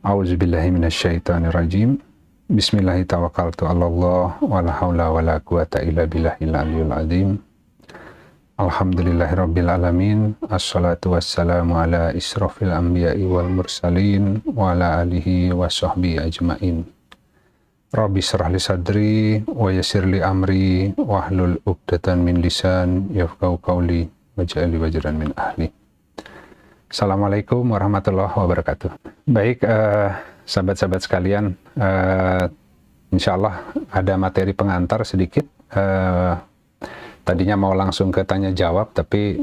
A'udzubillahi minasyaitonirrajim. Bismillahirrahmanirrahim. Wala haula wala quwata illa billahil aliyyil azim. Alhamdulillahirabbil alamin. Assalatu wassalamu ala israfil anbiya'i wal mursalin wa ala alihi wa sahbihi ajmain. Rabbi shrah li sadri wa yassir li amri wahlul 'uqdatam min lisan yafqahu qawli waj'alni wazran min ahli. Assalamualaikum warahmatullahi wabarakatuh. Baik, sahabat-sahabat sekalian, insya Allah ada materi pengantar sedikit. Tadinya mau langsung ke tanya jawab, tapi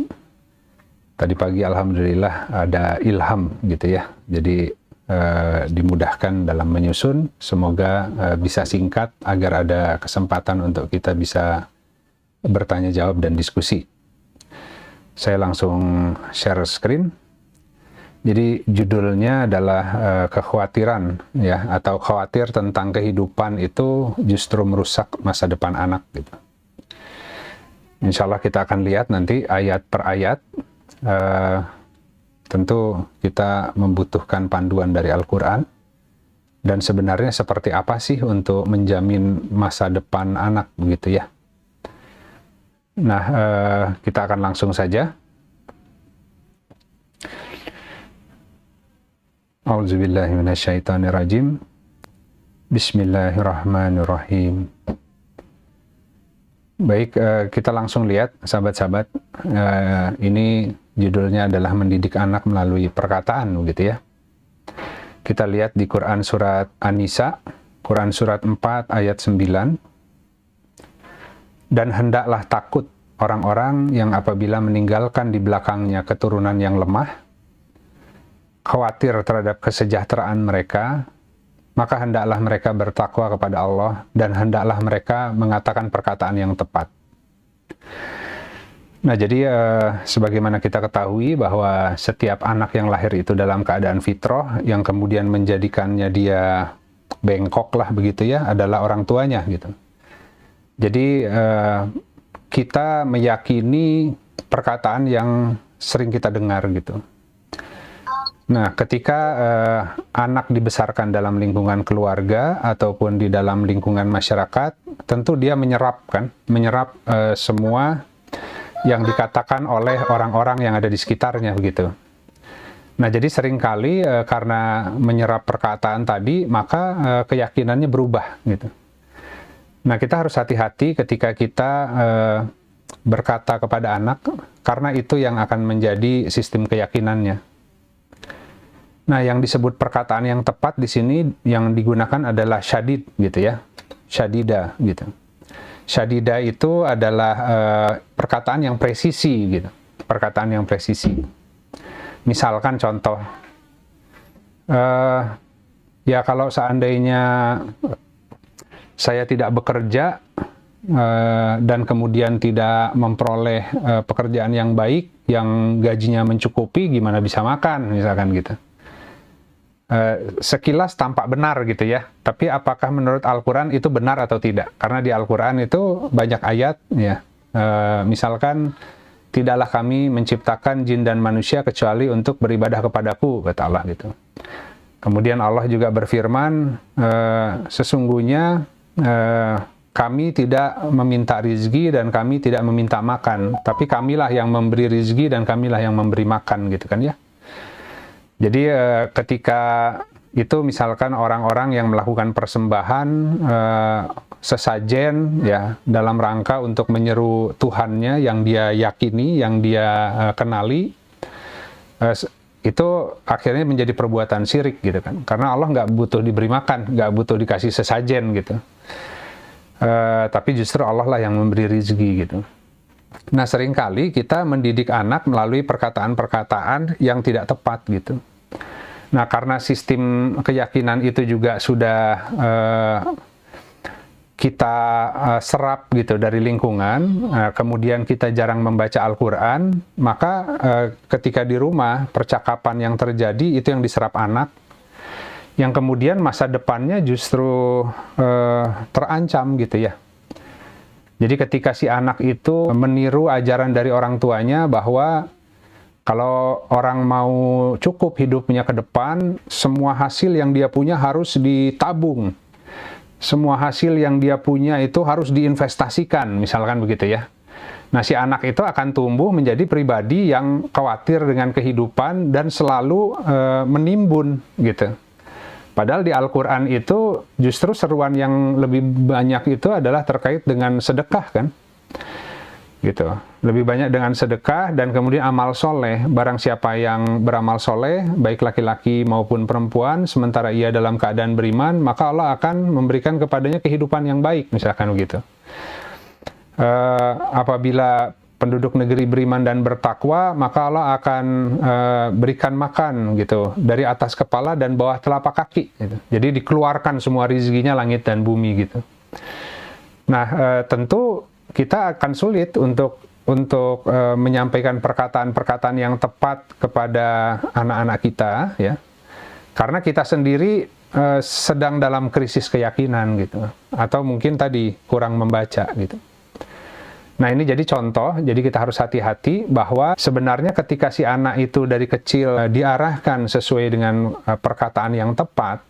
tadi pagi alhamdulillah ada ilham gitu ya. Jadi dimudahkan dalam menyusun. Semoga bisa singkat agar ada kesempatan untuk kita bisa bertanya jawab dan diskusi. Saya langsung share screen. Jadi judulnya adalah kekhawatiran ya, atau khawatir tentang kehidupan itu justru merusak masa depan anak gitu. Insya Allah kita akan lihat nanti ayat per ayat. Tentu kita membutuhkan panduan dari Al-Quran. Dan sebenarnya seperti apa sih untuk menjamin masa depan anak begitu ya. Nah, kita akan langsung saja. A'udzubillahi minasyaitonirrajim. Bismillahirrahmanirrahim. Baik, kita langsung lihat sahabat-sahabat. Ini judulnya adalah mendidik anak melalui perkataan gitu ya. Kita lihat di Quran surat An-Nisa, Quran surat 4 ayat 9. Dan hendaklah takut orang-orang yang apabila meninggalkan di belakangnya keturunan yang lemah, khawatir terhadap kesejahteraan mereka, maka hendaklah mereka bertakwa kepada Allah dan hendaklah mereka mengatakan perkataan yang tepat. Nah, jadi sebagaimana kita ketahui bahwa setiap anak yang lahir itu dalam keadaan fitrah, yang kemudian menjadikannya dia bengkok lah begitu ya, adalah orang tuanya gitu. Jadi kita meyakini perkataan yang sering kita dengar gitu. Nah, ketika anak dibesarkan dalam lingkungan keluarga ataupun di dalam lingkungan masyarakat, tentu dia menyerap semua yang dikatakan oleh orang-orang yang ada di sekitarnya begitu. Nah, jadi seringkali karena menyerap perkataan tadi, maka keyakinannya berubah gitu. Nah, kita harus hati-hati ketika kita berkata kepada anak, karena itu yang akan menjadi sistem keyakinannya. Nah, yang disebut perkataan yang tepat di sini yang digunakan adalah syadid gitu ya. Syadida gitu. Syadida itu adalah perkataan yang presisi gitu. Perkataan yang presisi. Misalkan contoh, ya kalau seandainya saya tidak bekerja dan kemudian tidak memperoleh pekerjaan yang baik, yang gajinya mencukupi, gimana bisa makan misalkan gitu. Sekilas tampak benar gitu ya, tapi apakah menurut Al-Quran itu benar atau tidak? Karena di Al-Quran itu banyak ayat ya, misalkan tidaklah kami menciptakan jin dan manusia kecuali untuk beribadah kepadaku, kata Allah gitu. Kemudian Allah juga berfirman, sesungguhnya kami tidak meminta rizki dan kami tidak meminta makan, tapi kamilah yang memberi rizki dan kamilah yang memberi makan gitu kan ya. Jadi ketika itu misalkan orang-orang yang melakukan persembahan sesajen ya dalam rangka untuk menyeru Tuhannya yang dia yakini, yang dia kenali, itu akhirnya menjadi perbuatan syirik gitu kan. Karena Allah nggak butuh diberi makan, nggak butuh dikasih sesajen gitu. Tapi justru Allah lah yang memberi rezeki gitu. Nah, seringkali kita mendidik anak melalui perkataan-perkataan yang tidak tepat gitu. Nah, karena sistem keyakinan itu juga sudah kita serap gitu dari lingkungan, kemudian kita jarang membaca Al-Quran, maka ketika di rumah percakapan yang terjadi itu yang diserap anak, yang kemudian masa depannya justru terancam gitu ya. Jadi ketika si anak itu meniru ajaran dari orang tuanya bahwa Kalau orang mau cukup hidupnya ke depan, semua hasil yang dia punya harus ditabung. Semua hasil yang dia punya itu harus diinvestasikan, misalkan begitu ya. Nah, si anak itu akan tumbuh menjadi pribadi yang khawatir dengan kehidupan dan selalu menimbun gitu. Padahal di Al-Quran itu justru seruan yang lebih banyak itu adalah terkait dengan sedekah kan. Gitu. Lebih banyak dengan sedekah dan kemudian amal soleh. Barang siapa yang beramal soleh, baik laki-laki maupun perempuan, sementara ia dalam keadaan beriman, maka Allah akan memberikan kepadanya kehidupan yang baik, misalkan begitu. Apabila penduduk negeri beriman dan bertakwa, maka Allah akan berikan makan gitu dari atas kepala dan bawah telapak kaki. Gitu. Jadi dikeluarkan semua rezekinya langit dan bumi gitu. Nah, tentu kita akan sulit untuk menyampaikan perkataan-perkataan yang tepat kepada anak-anak kita, ya, karena kita sendiri sedang dalam krisis keyakinan gitu, atau mungkin tadi kurang membaca gitu. Nah, ini jadi contoh, jadi kita harus hati-hati bahwa sebenarnya ketika si anak itu dari kecil diarahkan sesuai dengan perkataan yang tepat,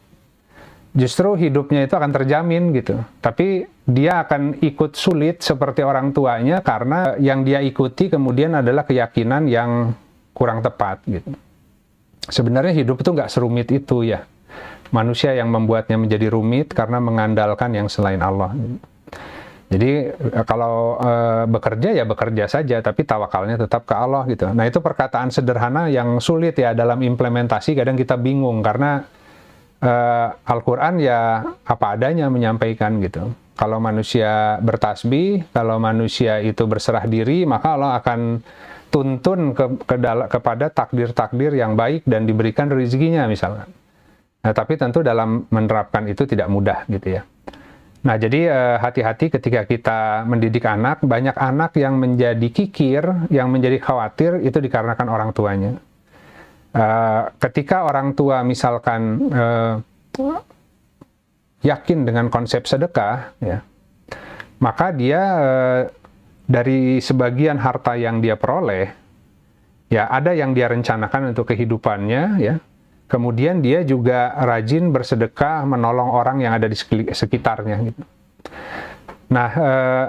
justru hidupnya itu akan terjamin gitu. Tapi dia akan ikut sulit seperti orang tuanya karena yang dia ikuti kemudian adalah keyakinan yang kurang tepat gitu. Sebenarnya hidup itu nggak serumit itu ya. Manusia yang membuatnya menjadi rumit karena mengandalkan yang selain Allah. Jadi kalau bekerja ya bekerja saja, tapi tawakalnya tetap ke Allah gitu. Nah, itu perkataan sederhana yang sulit ya dalam implementasi, kadang kita bingung karena Al-Quran ya apa adanya menyampaikan gitu. Kalau manusia bertasbih, kalau manusia itu berserah diri, maka Allah akan tuntun kepada takdir-takdir yang baik dan diberikan rezekinya misalkan. Nah, tapi tentu dalam menerapkan itu tidak mudah gitu ya. Nah, jadi hati-hati ketika kita mendidik anak, banyak anak yang menjadi kikir, yang menjadi khawatir, itu dikarenakan orang tuanya. Ketika orang tua misalkan yakin dengan konsep sedekah, ya, maka dia dari sebagian harta yang dia peroleh, ya ada yang dia rencanakan untuk kehidupannya, ya. Kemudian dia juga rajin bersedekah, menolong orang yang ada di sekitarnya, gitu. Nah,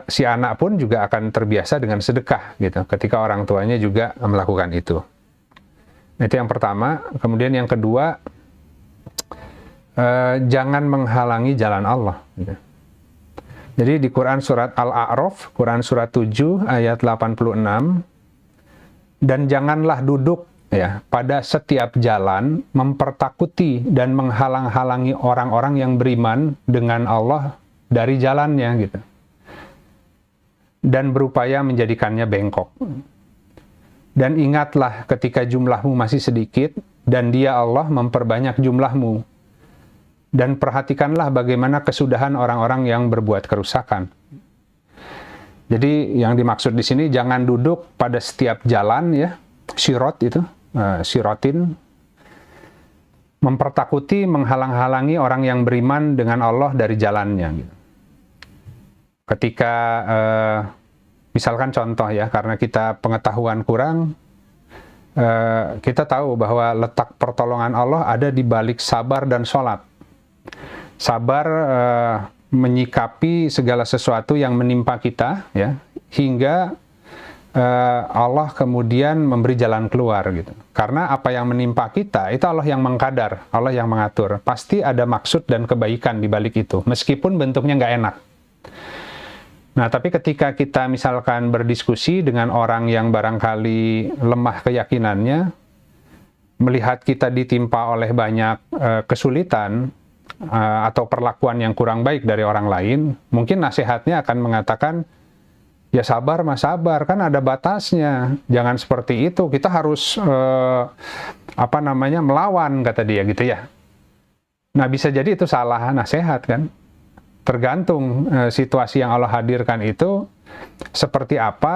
si anak pun juga akan terbiasa dengan sedekah, gitu, ketika orang tuanya juga melakukan itu. Itu yang pertama. Kemudian yang kedua, jangan menghalangi jalan Allah. Gitu. Jadi di Quran surat Al-A'raf, Quran surat 7 ayat 86, dan janganlah duduk ya pada setiap jalan mempertakuti dan menghalang-halangi orang-orang yang beriman dengan Allah dari jalannya gitu. Dan berupaya menjadikannya bengkok. Dan ingatlah ketika jumlahmu masih sedikit, dan dia Allah memperbanyak jumlahmu. Dan perhatikanlah bagaimana kesudahan orang-orang yang berbuat kerusakan. Jadi yang dimaksud di sini, jangan duduk pada setiap jalan ya, sirot itu, sirotin, mempertakuti, menghalang-halangi orang yang beriman dengan Allah dari jalannya. Gitu. Ketika misalkan contoh ya, karena kita pengetahuan kurang, kita tahu bahwa letak pertolongan Allah ada di balik sabar dan sholat. Sabar menyikapi segala sesuatu yang menimpa kita, ya, hingga Allah kemudian memberi jalan keluar gitu. Karena apa yang menimpa kita itu Allah yang mengkadar, Allah yang mengatur. Pasti ada maksud dan kebaikan di balik itu, meskipun bentuknya nggak enak. Nah, tapi ketika kita misalkan berdiskusi dengan orang yang barangkali lemah keyakinannya, melihat kita ditimpa oleh banyak kesulitan atau perlakuan yang kurang baik dari orang lain, mungkin nasihatnya akan mengatakan, ya sabar mas, sabar, kan ada batasnya, jangan seperti itu, kita harus melawan, kata dia gitu ya. Nah, bisa jadi itu salah nasihat kan. Tergantung situasi yang Allah hadirkan itu seperti apa,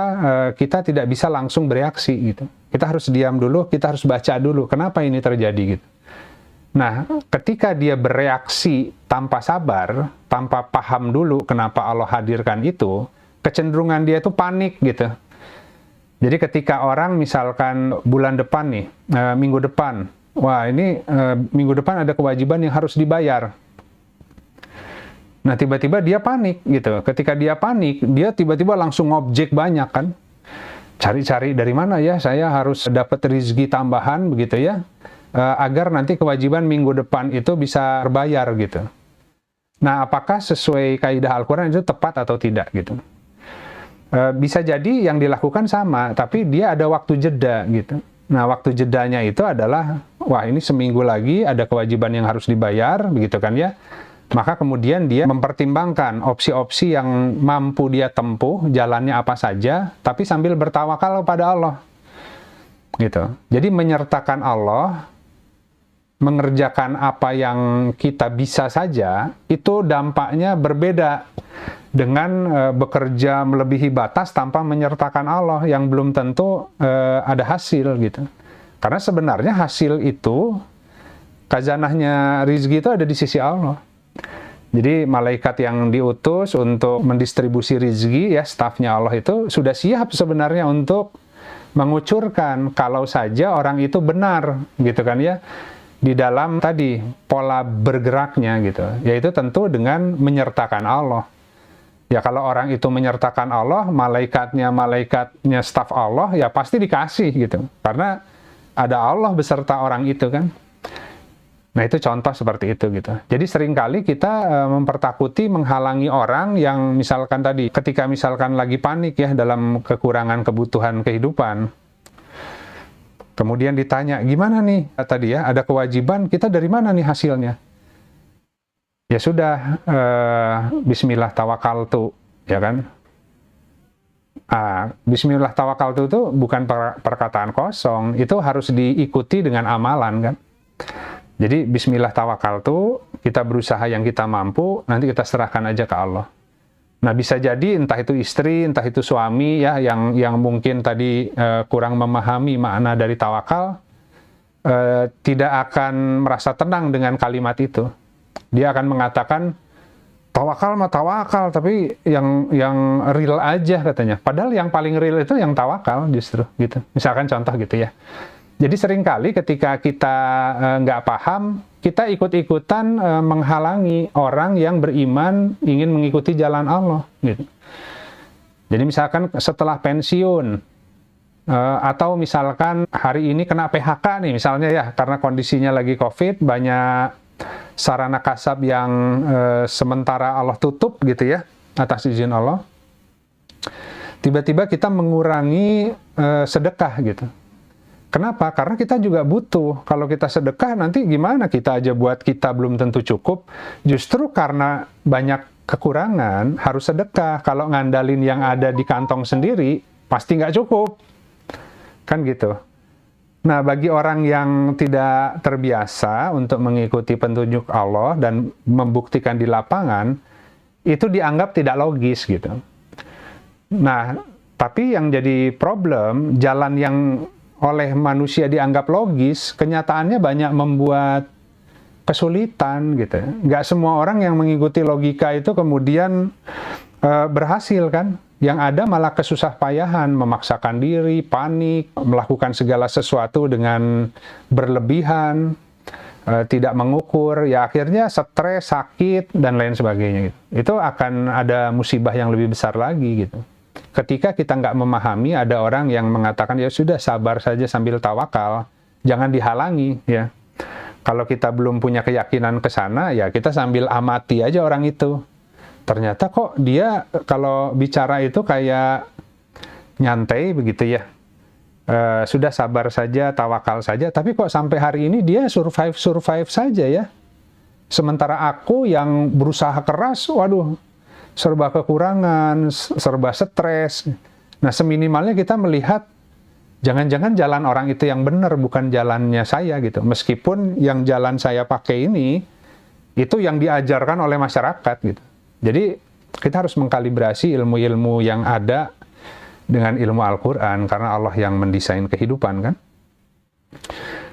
kita tidak bisa langsung bereaksi gitu. Kita harus diam dulu, kita harus baca dulu kenapa ini terjadi gitu. Nah, ketika dia bereaksi tanpa sabar, tanpa paham dulu kenapa Allah hadirkan itu, kecenderungan dia itu panik gitu. Jadi ketika orang misalkan bulan depan nih, minggu depan, wah ini minggu depan ada kewajiban yang harus dibayar. Nah tiba-tiba dia panik gitu. Ketika dia panik, dia tiba-tiba langsung ngobjek banyak kan. Cari-cari dari mana ya saya harus dapat rezeki tambahan begitu ya, agar nanti kewajiban minggu depan itu bisa terbayar gitu. Nah apakah sesuai kaidah Al-Quran itu tepat atau tidak gitu? Bisa jadi yang dilakukan sama, tapi dia ada waktu jeda gitu. Nah waktu jedanya itu adalah, wah ini seminggu lagi ada kewajiban yang harus dibayar begitu kan ya. Maka kemudian dia mempertimbangkan opsi-opsi yang mampu dia tempuh, jalannya apa saja, tapi sambil bertawakal pada Allah. Gitu. Jadi menyertakan Allah, mengerjakan apa yang kita bisa saja, itu dampaknya berbeda dengan bekerja melebihi batas tanpa menyertakan Allah yang belum tentu ada hasil gitu. Karena sebenarnya hasil itu, khazanahnya rizki itu ada di sisi Allah. Jadi malaikat yang diutus untuk mendistribusi rizki, ya stafnya Allah itu sudah siap sebenarnya untuk mengucurkan kalau saja orang itu benar, gitu kan ya, di dalam tadi pola bergeraknya gitu, yaitu tentu dengan menyertakan Allah. Ya kalau orang itu menyertakan Allah, malaikatnya staf Allah, ya pasti dikasih gitu, karena ada Allah beserta orang itu kan. Nah itu contoh seperti itu gitu. Jadi seringkali kita mempertakuti, menghalangi orang yang misalkan tadi, ketika misalkan lagi panik ya dalam kekurangan kebutuhan kehidupan. Kemudian ditanya, gimana nih tadi ya, ada kewajiban, kita dari mana nih hasilnya? Ya sudah, bismillah tawakaltu, ya kan? Bismillah tawakaltu itu bukan perkataan kosong, itu harus diikuti dengan amalan kan? Jadi bismillah tawakaltu, kita berusaha yang kita mampu, nanti kita serahkan aja ke Allah. Nah bisa jadi entah itu istri, entah itu suami ya yang mungkin tadi kurang memahami makna dari tawakal, tidak akan merasa tenang dengan kalimat itu. Dia akan mengatakan tawakal mah tawakal, tapi yang real aja katanya. Padahal yang paling real itu yang tawakal justru gitu. Misalkan contoh gitu ya. Jadi seringkali ketika kita nggak paham, kita ikut-ikutan menghalangi orang yang beriman ingin mengikuti jalan Allah. Gitu. Jadi misalkan setelah pensiun, atau misalkan hari ini kena PHK nih misalnya ya, karena kondisinya lagi COVID, banyak sarana kasab yang sementara Allah tutup gitu ya, atas izin Allah. Tiba-tiba kita mengurangi sedekah gitu. Kenapa? Karena kita juga butuh. Kalau kita sedekah nanti gimana? Kita aja buat kita belum tentu cukup. Justru karena banyak kekurangan harus sedekah. Kalau ngandalin yang ada di kantong sendiri pasti nggak cukup. Kan gitu. Nah bagi orang yang tidak terbiasa untuk mengikuti petunjuk Allah dan membuktikan di lapangan, itu dianggap tidak logis gitu. Nah tapi yang jadi problem, jalan yang oleh manusia dianggap logis, kenyataannya banyak membuat kesulitan gitu. Nggak semua orang yang mengikuti logika itu kemudian berhasil kan. Yang ada malah kesusah payahan, memaksakan diri, panik, melakukan segala sesuatu dengan berlebihan, tidak mengukur, ya akhirnya stres, sakit, dan lain sebagainya gitu. Itu akan ada musibah yang lebih besar lagi gitu. Ketika kita nggak memahami, ada orang yang mengatakan, ya sudah sabar saja sambil tawakal, jangan dihalangi ya. Kalau kita belum punya keyakinan ke sana, ya kita sambil amati aja orang itu. Ternyata kok dia kalau bicara itu kayak nyantai begitu ya. Sudah sabar saja, tawakal saja, tapi kok sampai hari ini dia survive saja ya. Sementara aku yang berusaha keras, waduh, serba kekurangan, serba stres. Nah, seminimalnya kita melihat jangan-jangan jalan orang itu yang benar, bukan jalannya saya gitu. Meskipun yang jalan saya pakai ini, itu yang diajarkan oleh masyarakat gitu. Jadi, kita harus mengkalibrasi ilmu-ilmu yang ada dengan ilmu Al-Quran, karena Allah yang mendesain kehidupan kan.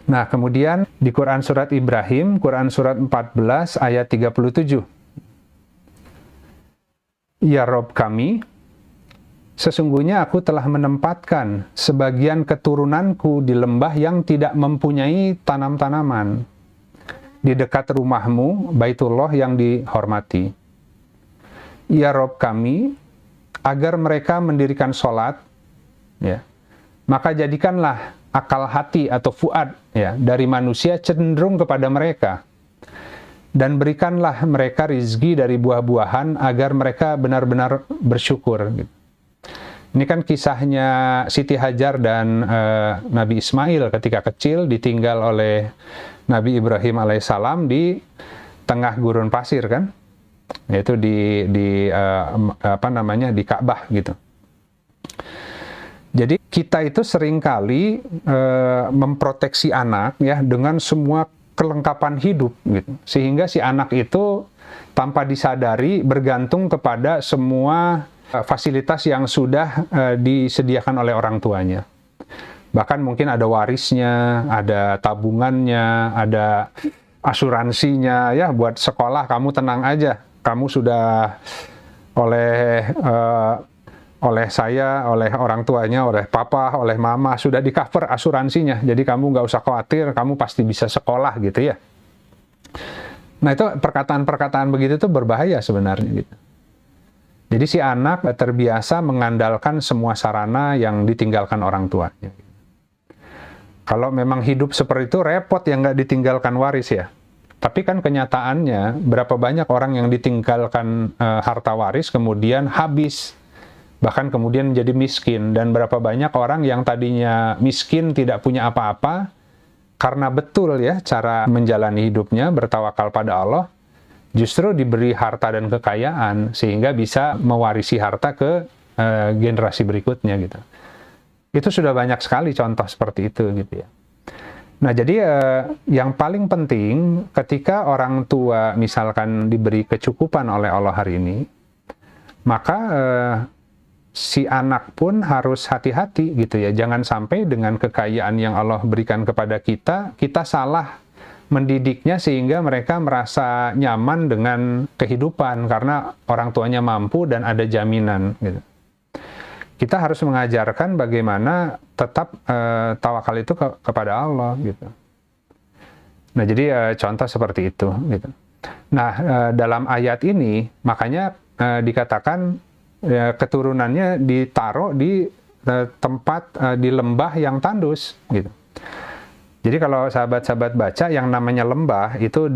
Nah, kemudian di Quran Surat Ibrahim, Quran Surat 14 ayat 37. Ya Rob kami, Sesungguhnya aku telah menempatkan sebagian keturunanku di lembah yang tidak mempunyai tanam-tanaman, di dekat rumahmu, Baitullah yang dihormati. Ya Rob kami, agar mereka mendirikan sholat, ya, maka jadikanlah akal hati atau fuad, ya, dari manusia cenderung kepada mereka, dan berikanlah mereka rizki dari buah-buahan agar mereka benar-benar bersyukur. Gitu. Ini kan kisahnya Siti Hajar dan Nabi Ismail ketika kecil ditinggal oleh Nabi Ibrahim alaihissalam di tengah gurun pasir kan, yaitu di Ka'bah gitu. Jadi kita itu seringkali memproteksi anak ya dengan semua kelengkapan hidup gitu, sehingga si anak itu tanpa disadari bergantung kepada semua fasilitas yang sudah disediakan oleh orang tuanya. Bahkan mungkin ada warisnya, ada tabungannya, ada asuransinya, ya buat sekolah kamu tenang aja, kamu sudah oleh saya, oleh orang tuanya, oleh papa, oleh mama sudah di cover asuransinya, jadi kamu nggak usah khawatir, kamu pasti bisa sekolah gitu ya. Nah itu perkataan-perkataan begitu tuh berbahaya sebenarnya gitu. Jadi si anak terbiasa mengandalkan semua sarana yang ditinggalkan orang tuanya. Kalau memang hidup seperti itu repot yang nggak ditinggalkan waris ya. Tapi kan kenyataannya berapa banyak orang yang ditinggalkan harta waris kemudian habis, bahkan kemudian menjadi miskin. Dan berapa banyak orang yang tadinya miskin tidak punya apa-apa, karena betul ya cara menjalani hidupnya bertawakal pada Allah, justru diberi harta dan kekayaan sehingga bisa mewarisi harta ke generasi berikutnya gitu. Itu sudah banyak sekali contoh seperti itu gitu ya. Nah jadi yang paling penting ketika orang tua misalkan diberi kecukupan oleh Allah hari ini, maka si anak pun harus hati-hati gitu ya. Jangan sampai dengan kekayaan yang Allah berikan kepada kita, kita salah mendidiknya sehingga mereka merasa nyaman dengan kehidupan karena orang tuanya mampu dan ada jaminan gitu. Kita harus mengajarkan bagaimana tetap tawakal itu kepada Allah gitu. Nah jadi contoh seperti itu gitu. Nah dalam ayat ini makanya dikatakan keturunannya ditaruh di tempat di lembah yang tandus gitu. Jadi kalau sahabat-sahabat baca, yang namanya lembah itu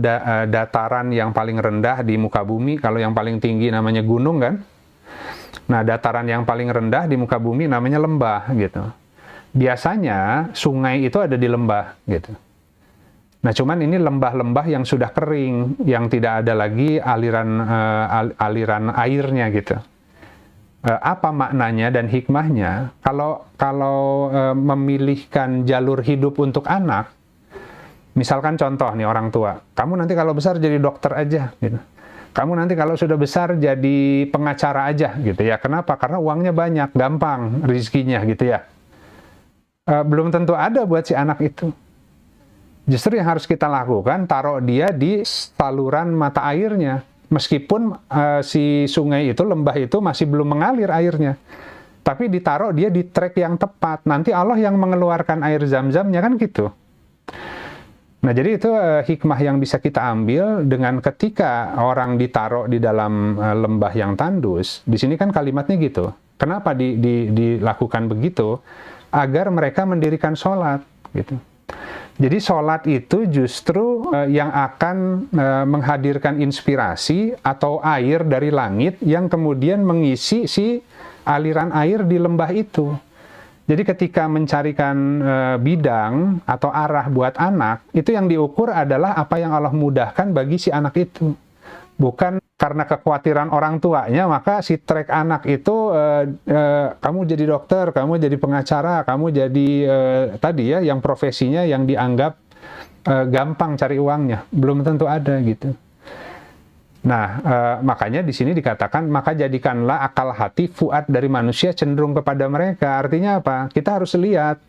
dataran yang paling rendah di muka bumi. Kalau yang paling tinggi namanya gunung kan. Nah dataran yang paling rendah di muka bumi namanya lembah gitu. Biasanya sungai itu ada di lembah gitu. Nah cuman ini lembah-lembah yang sudah kering, yang tidak ada lagi aliran airnya gitu. Apa maknanya dan hikmahnya kalau memilihkan jalur hidup untuk anak, misalkan contoh nih orang tua, kamu nanti kalau besar jadi dokter aja gitu, kamu nanti kalau sudah besar jadi pengacara aja gitu ya. Kenapa? Karena uangnya banyak, gampang rezekinya gitu ya. Belum tentu ada buat si anak itu. Justru yang harus kita lakukan, taruh dia di saluran mata airnya. Meskipun si sungai itu, lembah itu masih belum mengalir airnya. Tapi ditaruh dia di trek yang tepat. Nanti Allah yang mengeluarkan air zam-zamnya kan gitu. Nah jadi itu hikmah yang bisa kita ambil dengan ketika orang ditaruh di dalam lembah yang tandus. Di sini kan kalimatnya gitu. Kenapa dilakukan begitu? Agar mereka mendirikan sholat gitu. Jadi sholat itu justru yang akan menghadirkan inspirasi atau air dari langit yang kemudian mengisi si aliran air di lembah itu. Jadi ketika mencarikan bidang atau arah buat anak, itu yang diukur adalah apa yang Allah mudahkan bagi si anak itu. Bukan karena kekhawatiran orang tuanya, maka si trek anak itu, kamu jadi dokter, kamu jadi pengacara, kamu jadi tadi ya, yang profesinya yang dianggap gampang cari uangnya. Belum tentu ada gitu. Nah, makanya di sini dikatakan, maka jadikanlah akal hati fuad dari manusia cenderung kepada mereka. Artinya apa? Kita harus lihat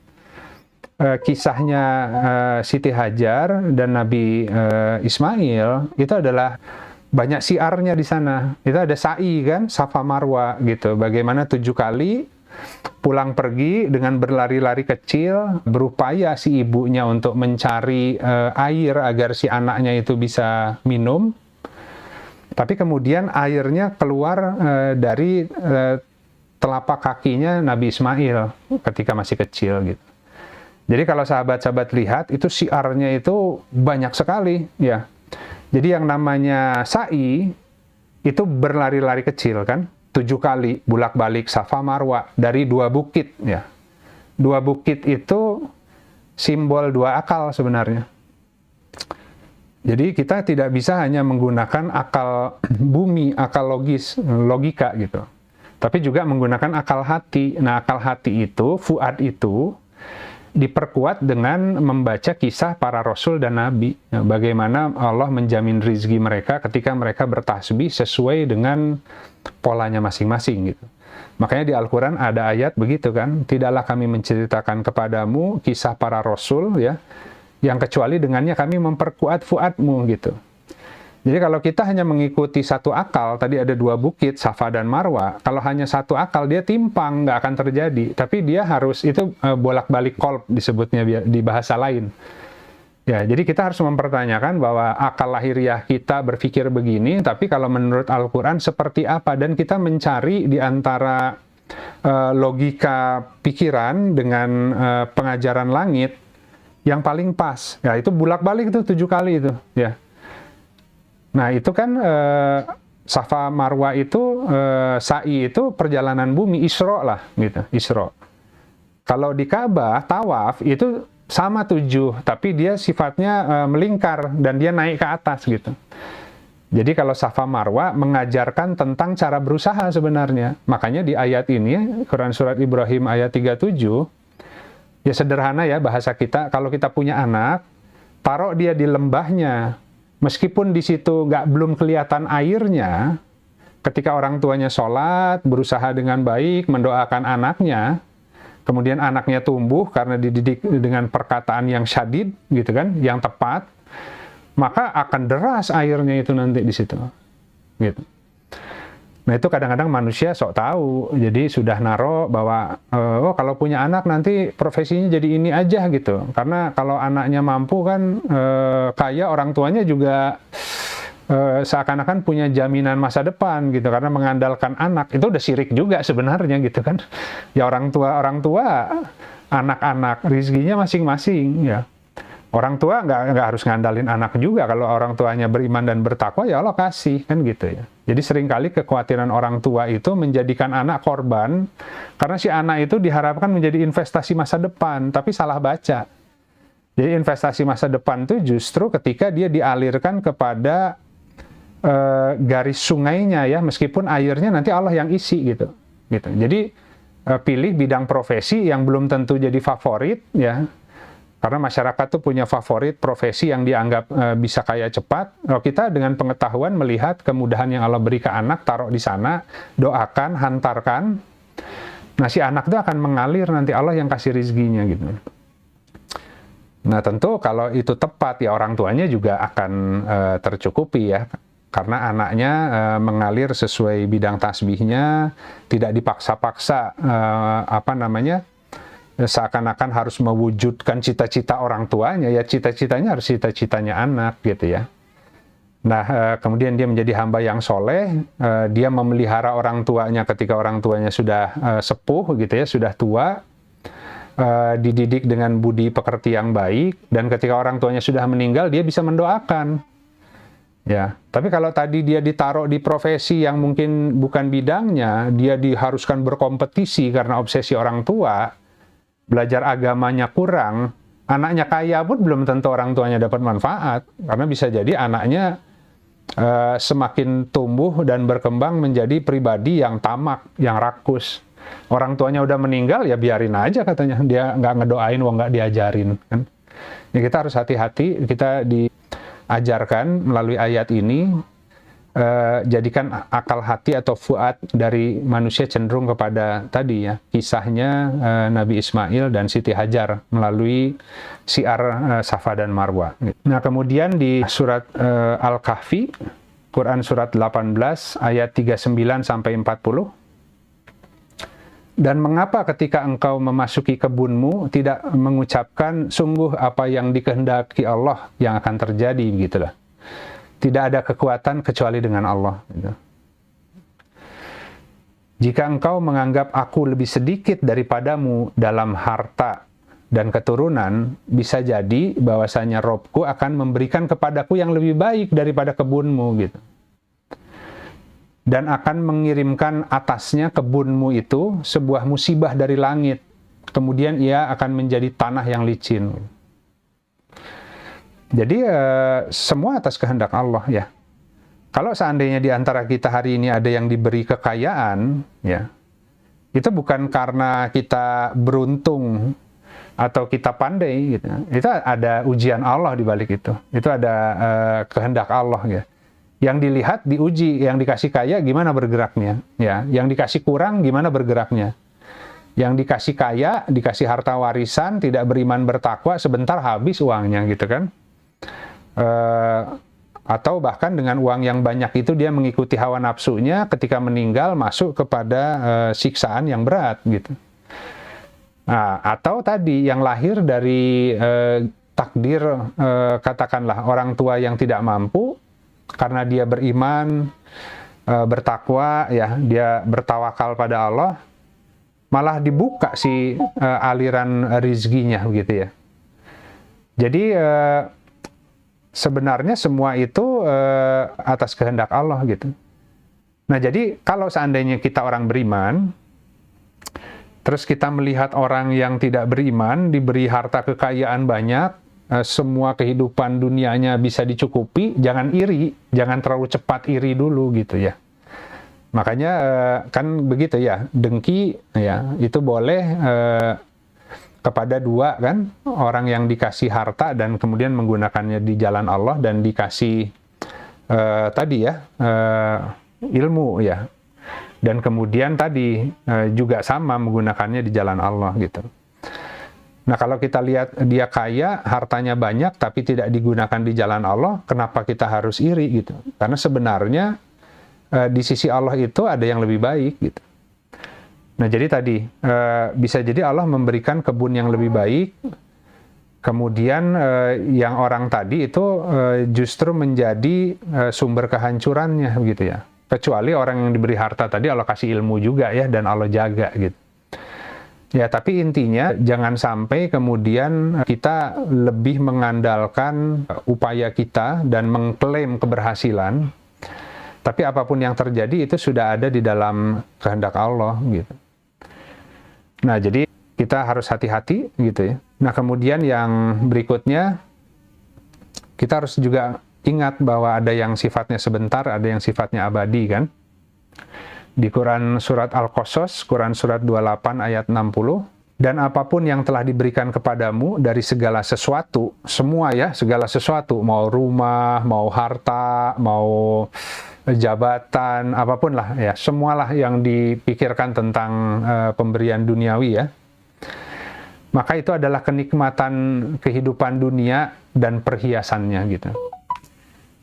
kisahnya Siti Hajar dan Nabi Ismail, itu adalah banyak siarnya di sana. Itu ada sa'i kan, Safa Marwa gitu. Bagaimana 7 kali pulang pergi dengan berlari-lari kecil, berupaya si ibunya untuk mencari air agar si anaknya itu bisa minum. Tapi kemudian airnya keluar dari telapak kakinya Nabi Ismail ketika masih kecil gitu. Jadi kalau sahabat-sahabat lihat, itu siarnya itu banyak sekali ya. Jadi yang namanya sa'i itu berlari-lari kecil kan, 7 kali bolak-balik Safa Marwa dari 2 bukit ya. 2 bukit itu simbol 2 akal sebenarnya. Jadi kita tidak bisa hanya menggunakan akal bumi, akal logika gitu. Tapi juga menggunakan akal hati. Nah, akal hati itu, fuad itu, diperkuat dengan membaca kisah para rasul dan nabi. Ya, bagaimana Allah menjamin rizki mereka ketika mereka bertasbih sesuai dengan polanya masing-masing gitu. Makanya di Al-Quran ada ayat begitu kan, tidaklah kami menceritakan kepadamu kisah para rasul ya, yang kecuali dengannya kami memperkuat fuadmu gitu. Jadi kalau kita hanya mengikuti satu akal, tadi ada 2 bukit, Safa dan Marwa, kalau hanya satu akal dia timpang, nggak akan terjadi. Tapi dia harus, itu bolak-balik kolb disebutnya di bahasa lain. Ya, jadi kita harus mempertanyakan bahwa akal lahiriah kita berpikir begini, tapi kalau menurut Al-Quran seperti apa? Dan kita mencari di antara logika pikiran dengan pengajaran langit yang paling pas. Ya, itu bolak-balik itu 7 kali itu. Ya. Nah, itu kan Safa Marwa itu, sa'i itu perjalanan bumi, Isra lah, gitu, Isra. Kalau di Ka'bah, tawaf, itu sama 7, tapi dia sifatnya melingkar, dan dia naik ke atas, gitu. Jadi kalau Safa Marwa mengajarkan tentang cara berusaha sebenarnya. Makanya di ayat ini, Quran Surat Ibrahim ayat 37, ya sederhana ya bahasa kita, kalau kita punya anak, taruh dia di lembahnya, meskipun di situ belum kelihatan airnya, ketika orang tuanya sholat, berusaha dengan baik, mendoakan anaknya, kemudian anaknya tumbuh karena dididik dengan perkataan yang syadid, gitu kan, yang tepat, maka akan deras airnya itu nanti di situ. Gitu. Nah itu kadang-kadang manusia sok tahu, jadi sudah naro bahwa oh kalau punya anak nanti profesinya jadi ini aja gitu. Karena kalau anaknya mampu kan kaya, orang tuanya juga seakan-akan punya jaminan masa depan gitu. Karena mengandalkan anak, itu udah syirik juga sebenarnya gitu kan. Ya orang tua, anak-anak rizkinya masing-masing ya. Orang tua nggak harus ngandalin anak juga. Kalau orang tuanya beriman dan bertakwa, ya Allah kasih, kan gitu ya. Jadi seringkali kekhawatiran orang tua itu menjadikan anak korban, karena si anak itu diharapkan menjadi investasi masa depan, tapi salah baca. Jadi investasi masa depan itu justru ketika dia dialirkan kepada garis sungainya ya, meskipun airnya nanti Allah yang isi gitu. Jadi pilih bidang profesi yang belum tentu jadi favorit ya. Karena masyarakat tuh punya favorit profesi yang dianggap bisa kaya cepat. Kalau kita dengan pengetahuan melihat kemudahan yang Allah beri ke anak, taruh di sana, doakan, hantarkan. Nah si anak itu akan mengalir, nanti Allah yang kasih rizkinya gitu. Nah tentu kalau itu tepat ya orang tuanya juga akan tercukupi ya. Karena anaknya mengalir sesuai bidang tasbihnya, tidak dipaksa-paksa seakan-akan harus mewujudkan cita-cita orang tuanya, ya cita-citanya harus cita-citanya anak gitu ya. Nah, kemudian dia menjadi hamba yang soleh, dia memelihara orang tuanya ketika orang tuanya sudah sepuh gitu ya, sudah tua, dididik dengan budi pekerti yang baik, dan ketika orang tuanya sudah meninggal, dia bisa mendoakan. Ya, tapi kalau tadi dia ditaruh di profesi yang mungkin bukan bidangnya, dia diharuskan berkompetisi karena obsesi orang tua, belajar agamanya kurang, anaknya kaya pun belum tentu orang tuanya dapat manfaat, karena bisa jadi anaknya semakin tumbuh dan berkembang menjadi pribadi yang tamak, yang rakus. Orang tuanya udah meninggal, ya biarin aja katanya, dia nggak ngedoain, wong nggak diajarin. Kan? Ya, kita harus hati-hati, kita diajarkan melalui ayat ini, jadikan akal hati atau fuad dari manusia cenderung kepada tadi ya, kisahnya Nabi Ismail dan Siti Hajar melalui siar Safa dan Marwa. Nah kemudian di surat Al-Kahfi Quran surat 18 ayat 39 sampai 40. Dan mengapa ketika engkau memasuki kebunmu tidak mengucapkan sungguh apa yang dikehendaki Allah yang akan terjadi, begitulah. Tidak ada kekuatan kecuali dengan Allah. Gitu. Jika engkau menganggap aku lebih sedikit daripadamu dalam harta dan keturunan, bisa jadi bahwasanya Robku akan memberikan kepadaku yang lebih baik daripada kebunmu, gitu. Dan akan mengirimkan atasnya kebunmu itu sebuah musibah dari langit. Kemudian ia akan menjadi tanah yang licin. Jadi semua atas kehendak Allah, ya. Kalau seandainya di antara kita hari ini ada yang diberi kekayaan, ya, itu bukan karena kita beruntung atau kita pandai, gitu. Itu ada ujian Allah di balik itu. Itu ada kehendak Allah, ya. Yang dilihat, diuji, yang dikasih kaya gimana bergeraknya, ya. Yang dikasih kurang gimana bergeraknya. Yang dikasih kaya, dikasih harta warisan, tidak beriman bertakwa, sebentar habis uangnya, gitu kan. Atau bahkan dengan uang yang banyak itu dia mengikuti hawa nafsunya, ketika meninggal masuk kepada siksaan yang berat, gitu. Nah, atau tadi yang lahir dari takdir, katakanlah orang tua yang tidak mampu, karena dia beriman, bertakwa, ya, dia bertawakal pada Allah, malah dibuka si aliran rizkinya, gitu ya. Jadi sebenarnya semua itu atas kehendak Allah, gitu. Nah, jadi kalau seandainya kita orang beriman, terus kita melihat orang yang tidak beriman diberi harta kekayaan banyak, semua kehidupan dunianya bisa dicukupi, jangan iri, jangan terlalu cepat iri dulu, gitu ya. Makanya kan begitu ya, dengki ya itu boleh kepada dua kan, orang yang dikasih harta dan kemudian menggunakannya di jalan Allah, dan dikasih tadi ya ilmu, ya, dan kemudian tadi juga sama menggunakannya di jalan Allah, gitu. Nah, kalau kita lihat dia kaya, hartanya banyak, tapi tidak digunakan di jalan Allah, kenapa kita harus iri, gitu? Karena sebenarnya di sisi Allah itu ada yang lebih baik, gitu. Nah, jadi tadi bisa jadi Allah memberikan kebun yang lebih baik, kemudian yang orang tadi itu justru menjadi sumber kehancurannya, gitu ya. Kecuali orang yang diberi harta tadi Allah kasih ilmu juga, ya, dan Allah jaga, gitu. Ya, tapi intinya jangan sampai kemudian kita lebih mengandalkan upaya kita dan mengklaim keberhasilan, tapi apapun yang terjadi itu sudah ada di dalam kehendak Allah, gitu. Nah, jadi kita harus hati-hati, gitu ya. Nah, kemudian yang berikutnya, kita harus juga ingat bahwa ada yang sifatnya sebentar, ada yang sifatnya abadi, kan? Di Quran surat Al-Qasas, Quran surat 28 ayat 60, dan apapun yang telah diberikan kepadamu dari segala sesuatu, semua ya, segala sesuatu, mau rumah, mau harta, mau jabatan, apapun lah ya, semualah yang dipikirkan tentang pemberian duniawi, ya. Maka itu adalah kenikmatan kehidupan dunia dan perhiasannya, gitu.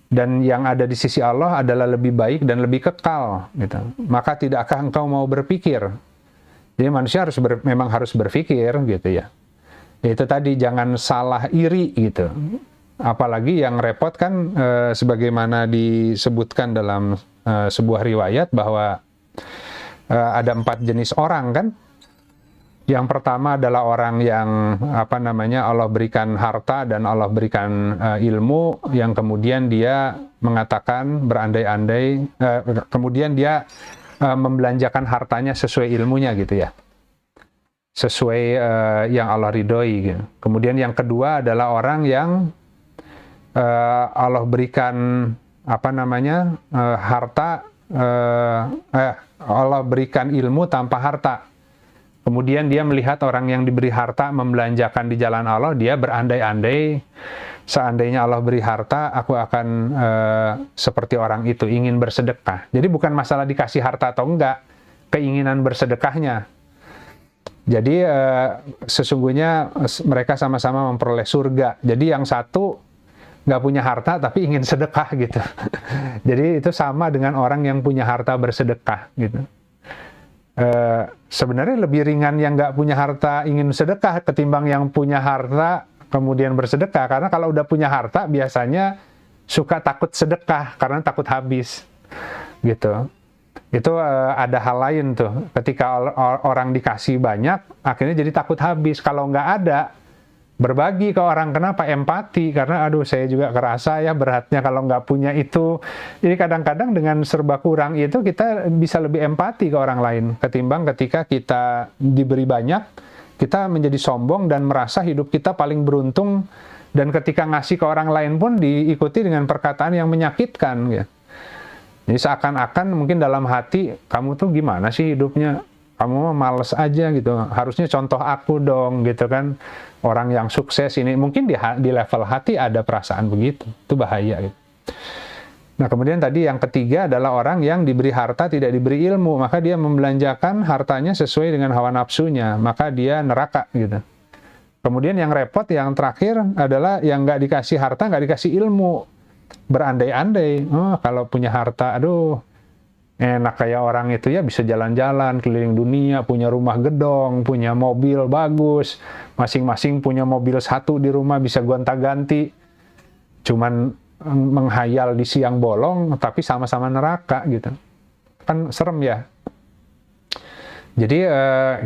Dan yang ada di sisi Allah adalah lebih baik dan lebih kekal, gitu. Maka tidakkah engkau mau berpikir? Jadi manusia memang harus berpikir, gitu ya. Itu tadi, jangan salah iri, gitu. Apalagi yang repot kan, sebagaimana disebutkan dalam sebuah riwayat bahwa ada 4 jenis orang, kan. Yang pertama adalah orang yang Allah berikan harta dan Allah berikan ilmu, yang kemudian dia mengatakan berandai-andai, kemudian dia membelanjakan hartanya sesuai ilmunya, gitu ya, sesuai yang Allah ridhoi, gitu. Kemudian yang kedua adalah orang yang Allah berikan harta, Allah berikan ilmu tanpa harta. Kemudian dia melihat orang yang diberi harta membelanjakan di jalan Allah, dia berandai-andai, seandainya Allah beri harta, aku akan seperti orang itu, ingin bersedekah. Jadi bukan masalah dikasih harta atau enggak, keinginan bersedekahnya. Jadi sesungguhnya mereka sama-sama memperoleh surga. Jadi yang satu nggak punya harta tapi ingin sedekah gitu. Jadi itu sama dengan orang yang punya harta bersedekah gitu. Sebenarnya lebih ringan yang nggak punya harta ingin sedekah ketimbang yang punya harta kemudian bersedekah. Karena kalau udah punya harta biasanya suka takut sedekah karena takut habis gitu. Itu ada hal lain tuh. Ketika orang dikasih banyak, akhirnya jadi takut habis. Kalau nggak ada, berbagi ke orang. Kenapa? Empati. Karena aduh saya juga kerasa ya beratnya kalau nggak punya itu. Jadi kadang-kadang dengan serba kurang itu kita bisa lebih empati ke orang lain. Ketimbang ketika kita diberi banyak, kita menjadi sombong dan merasa hidup kita paling beruntung. Dan ketika ngasih ke orang lain pun diikuti dengan perkataan yang menyakitkan. Ya. Jadi seakan-akan mungkin dalam hati, kamu tuh gimana sih hidupnya? Kamu mah males aja gitu. Harusnya contoh aku dong gitu kan. Orang yang sukses ini mungkin di level hati ada perasaan begitu. Itu bahaya gitu. Nah, kemudian tadi yang ketiga adalah orang yang diberi harta tidak diberi ilmu, maka dia membelanjakan hartanya sesuai dengan hawa nafsunya, maka dia neraka gitu. Kemudian yang repot yang terakhir adalah yang nggak dikasih harta, nggak dikasih ilmu. Berandai-andai, kalau punya harta, aduh enak kayak orang itu ya bisa jalan-jalan keliling dunia, punya rumah gedong, punya mobil bagus, masing-masing punya mobil satu di rumah bisa gonta-ganti, cuman menghayal di siang bolong tapi sama-sama neraka gitu, kan serem ya. Jadi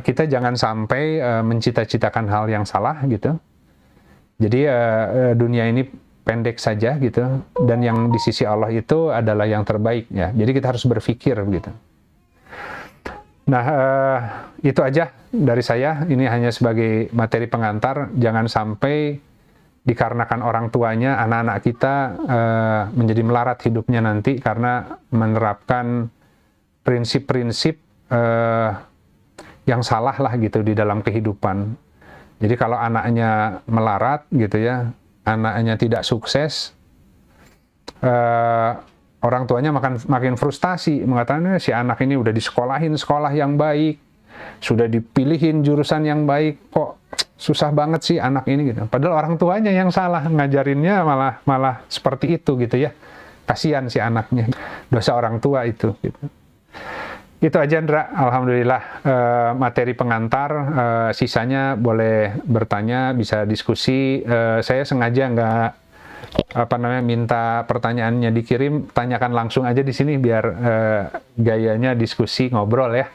kita jangan sampai mencita-citakan hal yang salah gitu. Jadi dunia ini pendek saja gitu, dan yang di sisi Allah itu adalah yang terbaik ya. Jadi kita harus berpikir gitu. Nah, itu aja dari saya. Ini hanya sebagai materi pengantar. Jangan sampai dikarenakan orang tuanya, anak-anak kita menjadi melarat hidupnya nanti karena menerapkan prinsip-prinsip yang salah lah gitu di dalam kehidupan. Jadi kalau anaknya melarat gitu ya, anaknya tidak sukses, orang tuanya makin frustasi, mengatakan si anak ini udah disekolahin sekolah yang baik, sudah dipilihin jurusan yang baik, kok susah banget sih anak ini gitu. Padahal orang tuanya yang salah, ngajarinnya malah seperti itu gitu ya. Kasihan si anaknya, dosa orang tua itu gitu. Itu aja Ndra, alhamdulillah materi pengantar, sisanya boleh bertanya, bisa diskusi. Saya sengaja nggak minta pertanyaannya dikirim, tanyakan langsung aja di sini biar gayanya diskusi ngobrol ya.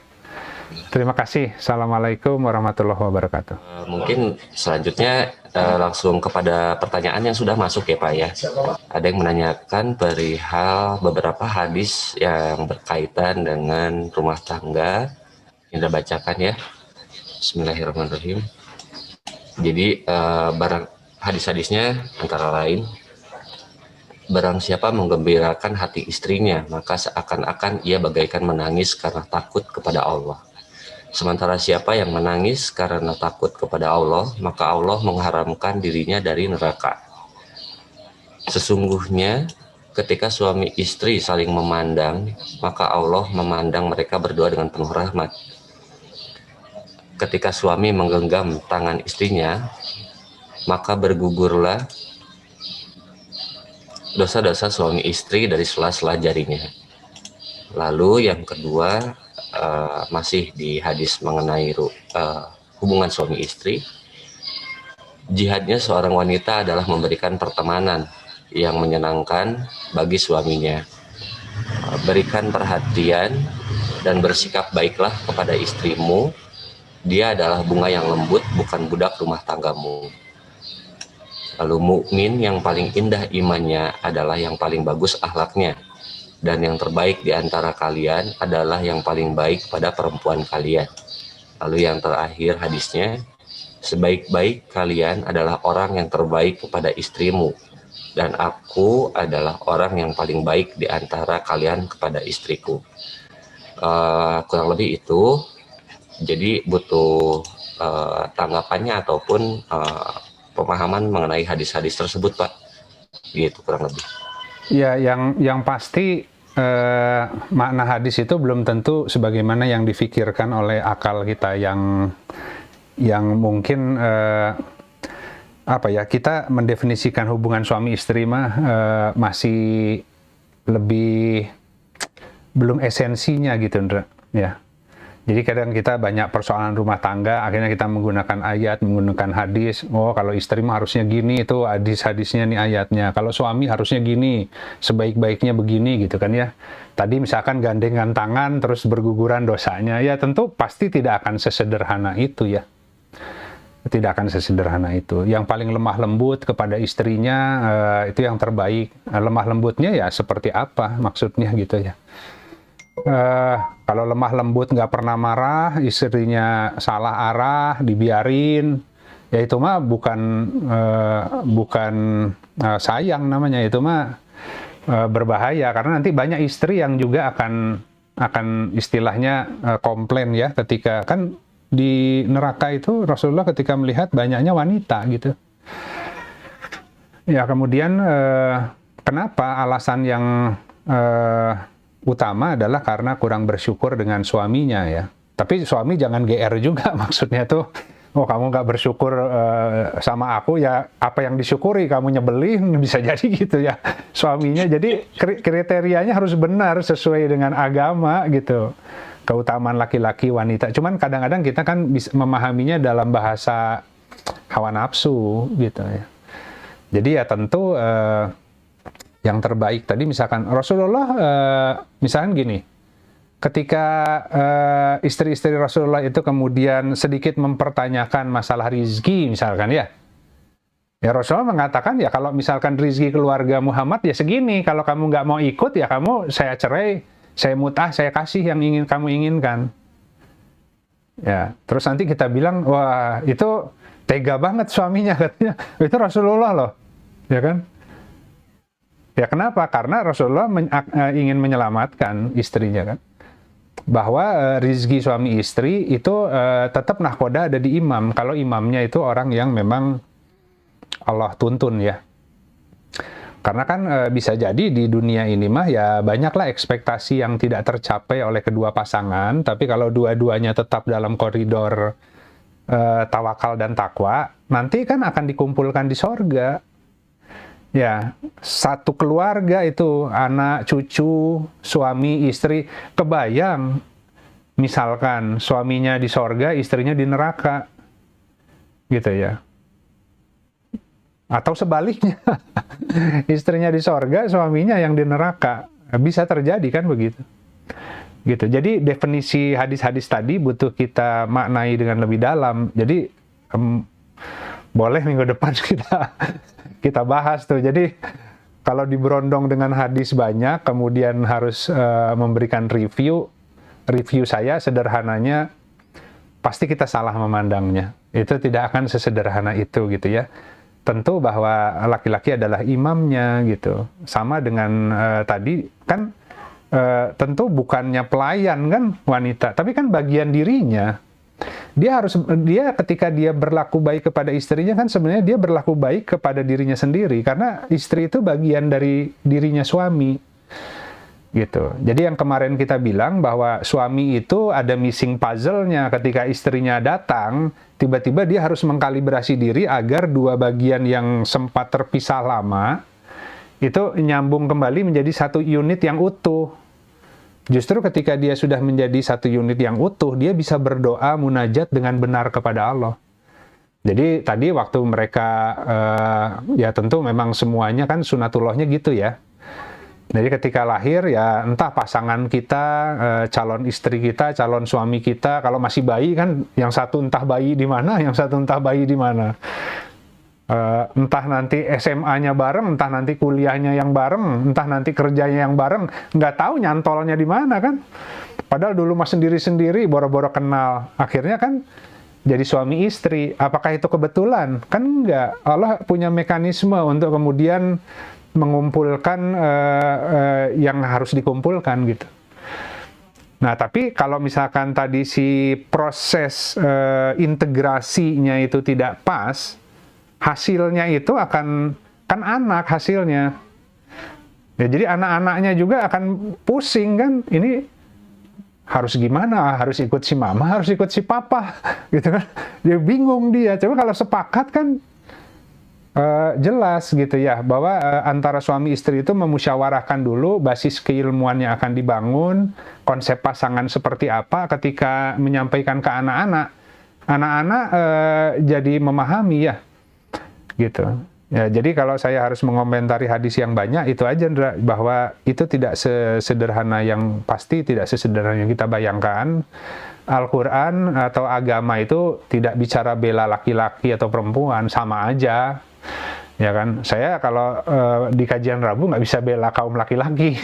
Terima kasih. Assalamualaikum warahmatullahi wabarakatuh. Mungkin selanjutnya langsung kepada pertanyaan yang sudah masuk ya Pak ya. Ada yang menanyakan perihal beberapa hadis yang berkaitan dengan rumah tangga yang dibacakan ya. Bismillahirrahmanirrahim. Jadi hadis-hadisnya antara lain, barang siapa menggembirakan hati istrinya, maka seakan-akan ia bagaikan menangis karena takut kepada Allah. Sementara siapa yang menangis karena takut kepada Allah, maka Allah mengharamkan dirinya dari neraka. Sesungguhnya ketika suami istri saling memandang, maka Allah memandang mereka berdua dengan penuh rahmat. Ketika suami menggenggam tangan istrinya, maka bergugurlah dosa-dosa suami istri dari sela-sela jarinya. Lalu yang kedua, masih di hadis mengenai hubungan suami istri, jihadnya seorang wanita adalah memberikan pertemanan yang menyenangkan bagi suaminya. Berikan perhatian dan bersikap baiklah kepada istrimu. Dia adalah bunga yang lembut, bukan budak rumah tanggamu. Lalu mukmin yang paling indah imannya adalah yang paling bagus akhlaknya. Dan yang terbaik di antara kalian adalah yang paling baik pada perempuan kalian. Lalu yang terakhir hadisnya, sebaik-baik kalian adalah orang yang terbaik kepada istrimu. Dan aku adalah orang yang paling baik di antara kalian kepada istriku. Kurang lebih itu. Jadi butuh tanggapannya ataupun pemahaman mengenai hadis-hadis tersebut Pak. Gitu kurang lebih. Ya, yang pasti makna hadis itu belum tentu sebagaimana yang difikirkan oleh akal kita yang mungkin apa ya, kita mendefinisikan hubungan suami istri mah masih lebih belum esensinya gitu, Ndra. Ya. Jadi kadang kita banyak persoalan rumah tangga, akhirnya kita menggunakan ayat, menggunakan hadis. Oh, kalau istri mah harusnya gini, itu hadis-hadisnya nih ayatnya. Kalau suami harusnya gini, sebaik-baiknya begini gitu kan ya. Tadi misalkan gandengan tangan terus berguguran dosanya, ya tentu pasti tidak akan sesederhana itu ya. Tidak akan sesederhana itu. Yang paling lemah lembut kepada istrinya itu yang terbaik. Lemah lembutnya ya seperti apa maksudnya gitu ya. Kalau lemah lembut nggak pernah marah, istrinya salah arah, dibiarin, ya itu mah bukan sayang namanya, itu mah berbahaya, karena nanti banyak istri yang juga akan istilahnya komplain ya, ketika kan di neraka itu Rasulullah ketika melihat banyaknya wanita gitu. Ya kemudian kenapa alasan yang utama adalah karena kurang bersyukur dengan suaminya ya. Tapi suami jangan GR juga, maksudnya tuh, oh kamu nggak bersyukur sama aku ya, apa yang disyukuri kamu nyebelin, bisa jadi gitu ya suaminya. Jadi kriterianya harus benar sesuai dengan agama gitu. Keutamaan laki-laki wanita. Cuman kadang-kadang kita kan bisa memahaminya dalam bahasa hawa nafsu gitu ya. Jadi ya tentu yang terbaik tadi misalkan Rasulullah misalkan gini, ketika istri-istri Rasulullah itu kemudian sedikit mempertanyakan masalah rizki misalkan ya Rasulullah mengatakan ya kalau misalkan rizki keluarga Muhammad ya segini, kalau kamu nggak mau ikut ya kamu saya cerai, saya mut'ah, saya kasih yang ingin kamu inginkan ya. Terus nanti kita bilang wah itu tega banget suaminya katanya, itu Rasulullah loh ya kan. Ya kenapa? Karena Rasulullah ingin menyelamatkan istrinya kan. Bahwa rizki suami istri itu tetap nahkoda ada di imam. Kalau imamnya itu orang yang memang Allah tuntun ya. Karena kan bisa jadi di dunia ini mah ya banyaklah ekspektasi yang tidak tercapai oleh kedua pasangan. Tapi kalau dua-duanya tetap dalam koridor tawakal dan takwa, nanti kan akan dikumpulkan di sorga. Ya, satu keluarga itu, anak, cucu, suami, istri, kebayang. Misalkan suaminya di sorga, istrinya di neraka. Gitu ya. Atau sebaliknya, istrinya di sorga, suaminya yang di neraka. Bisa terjadi kan begitu. Gitu. Jadi definisi hadis-hadis tadi butuh kita maknai dengan lebih dalam. Jadi boleh minggu depan kita bahas tuh. Jadi kalau diberondong dengan hadis banyak, kemudian harus memberikan review saya sederhananya, pasti kita salah memandangnya. Itu tidak akan sesederhana itu gitu ya. Tentu bahwa laki-laki adalah imamnya gitu. Sama dengan tadi kan tentu bukannya pelayan kan wanita, tapi kan bagian dirinya. Dia ketika dia berlaku baik kepada istrinya kan sebenarnya dia berlaku baik kepada dirinya sendiri, karena istri itu bagian dari dirinya suami gitu. Jadi yang kemarin kita bilang bahwa suami itu ada missing puzzle-nya, ketika istrinya datang tiba-tiba dia harus mengkalibrasi diri agar dua bagian yang sempat terpisah lama itu nyambung kembali menjadi satu unit yang utuh. Justru ketika dia sudah menjadi satu unit yang utuh, dia bisa berdoa munajat dengan benar kepada Allah. Jadi tadi waktu mereka, ya tentu memang semuanya kan sunatullahnya gitu ya. Jadi ketika lahir ya entah pasangan kita, calon istri kita, calon suami kita, kalau masih bayi kan yang satu entah bayi di mana, yang satu entah bayi di mana. Entah nanti SMA-nya bareng, entah nanti kuliahnya yang bareng, entah nanti kerjanya yang bareng, nggak tahu nyantolnya di mana kan. Padahal dulu mah sendiri-sendiri, boro-boro kenal. Akhirnya kan jadi suami istri. Apakah itu kebetulan? Kan enggak. Allah punya mekanisme untuk kemudian mengumpulkan yang harus dikumpulkan gitu. Nah, tapi kalau misalkan tadi si proses integrasinya itu tidak pas, hasilnya itu kan anak hasilnya. Ya, jadi anak-anaknya juga akan pusing kan, ini harus gimana, harus ikut si mama, harus ikut si papa, gitu kan. Dia bingung dia. Coba kalau sepakat kan, jelas gitu ya, bahwa antara suami istri itu memusyawarahkan dulu basis keilmuan yang akan dibangun, konsep pasangan seperti apa ketika menyampaikan ke anak-anak. Anak-anak jadi memahami ya, gitu. Ya, jadi kalau saya harus mengomentari hadis yang banyak, itu aja Ndra, bahwa itu tidak sesederhana yang pasti, tidak sesederhana yang kita bayangkan. Al-Quran atau agama itu tidak bicara bela laki-laki atau perempuan, sama aja. Ya kan, saya kalau di kajian Rabu nggak bisa bela kaum laki-laki.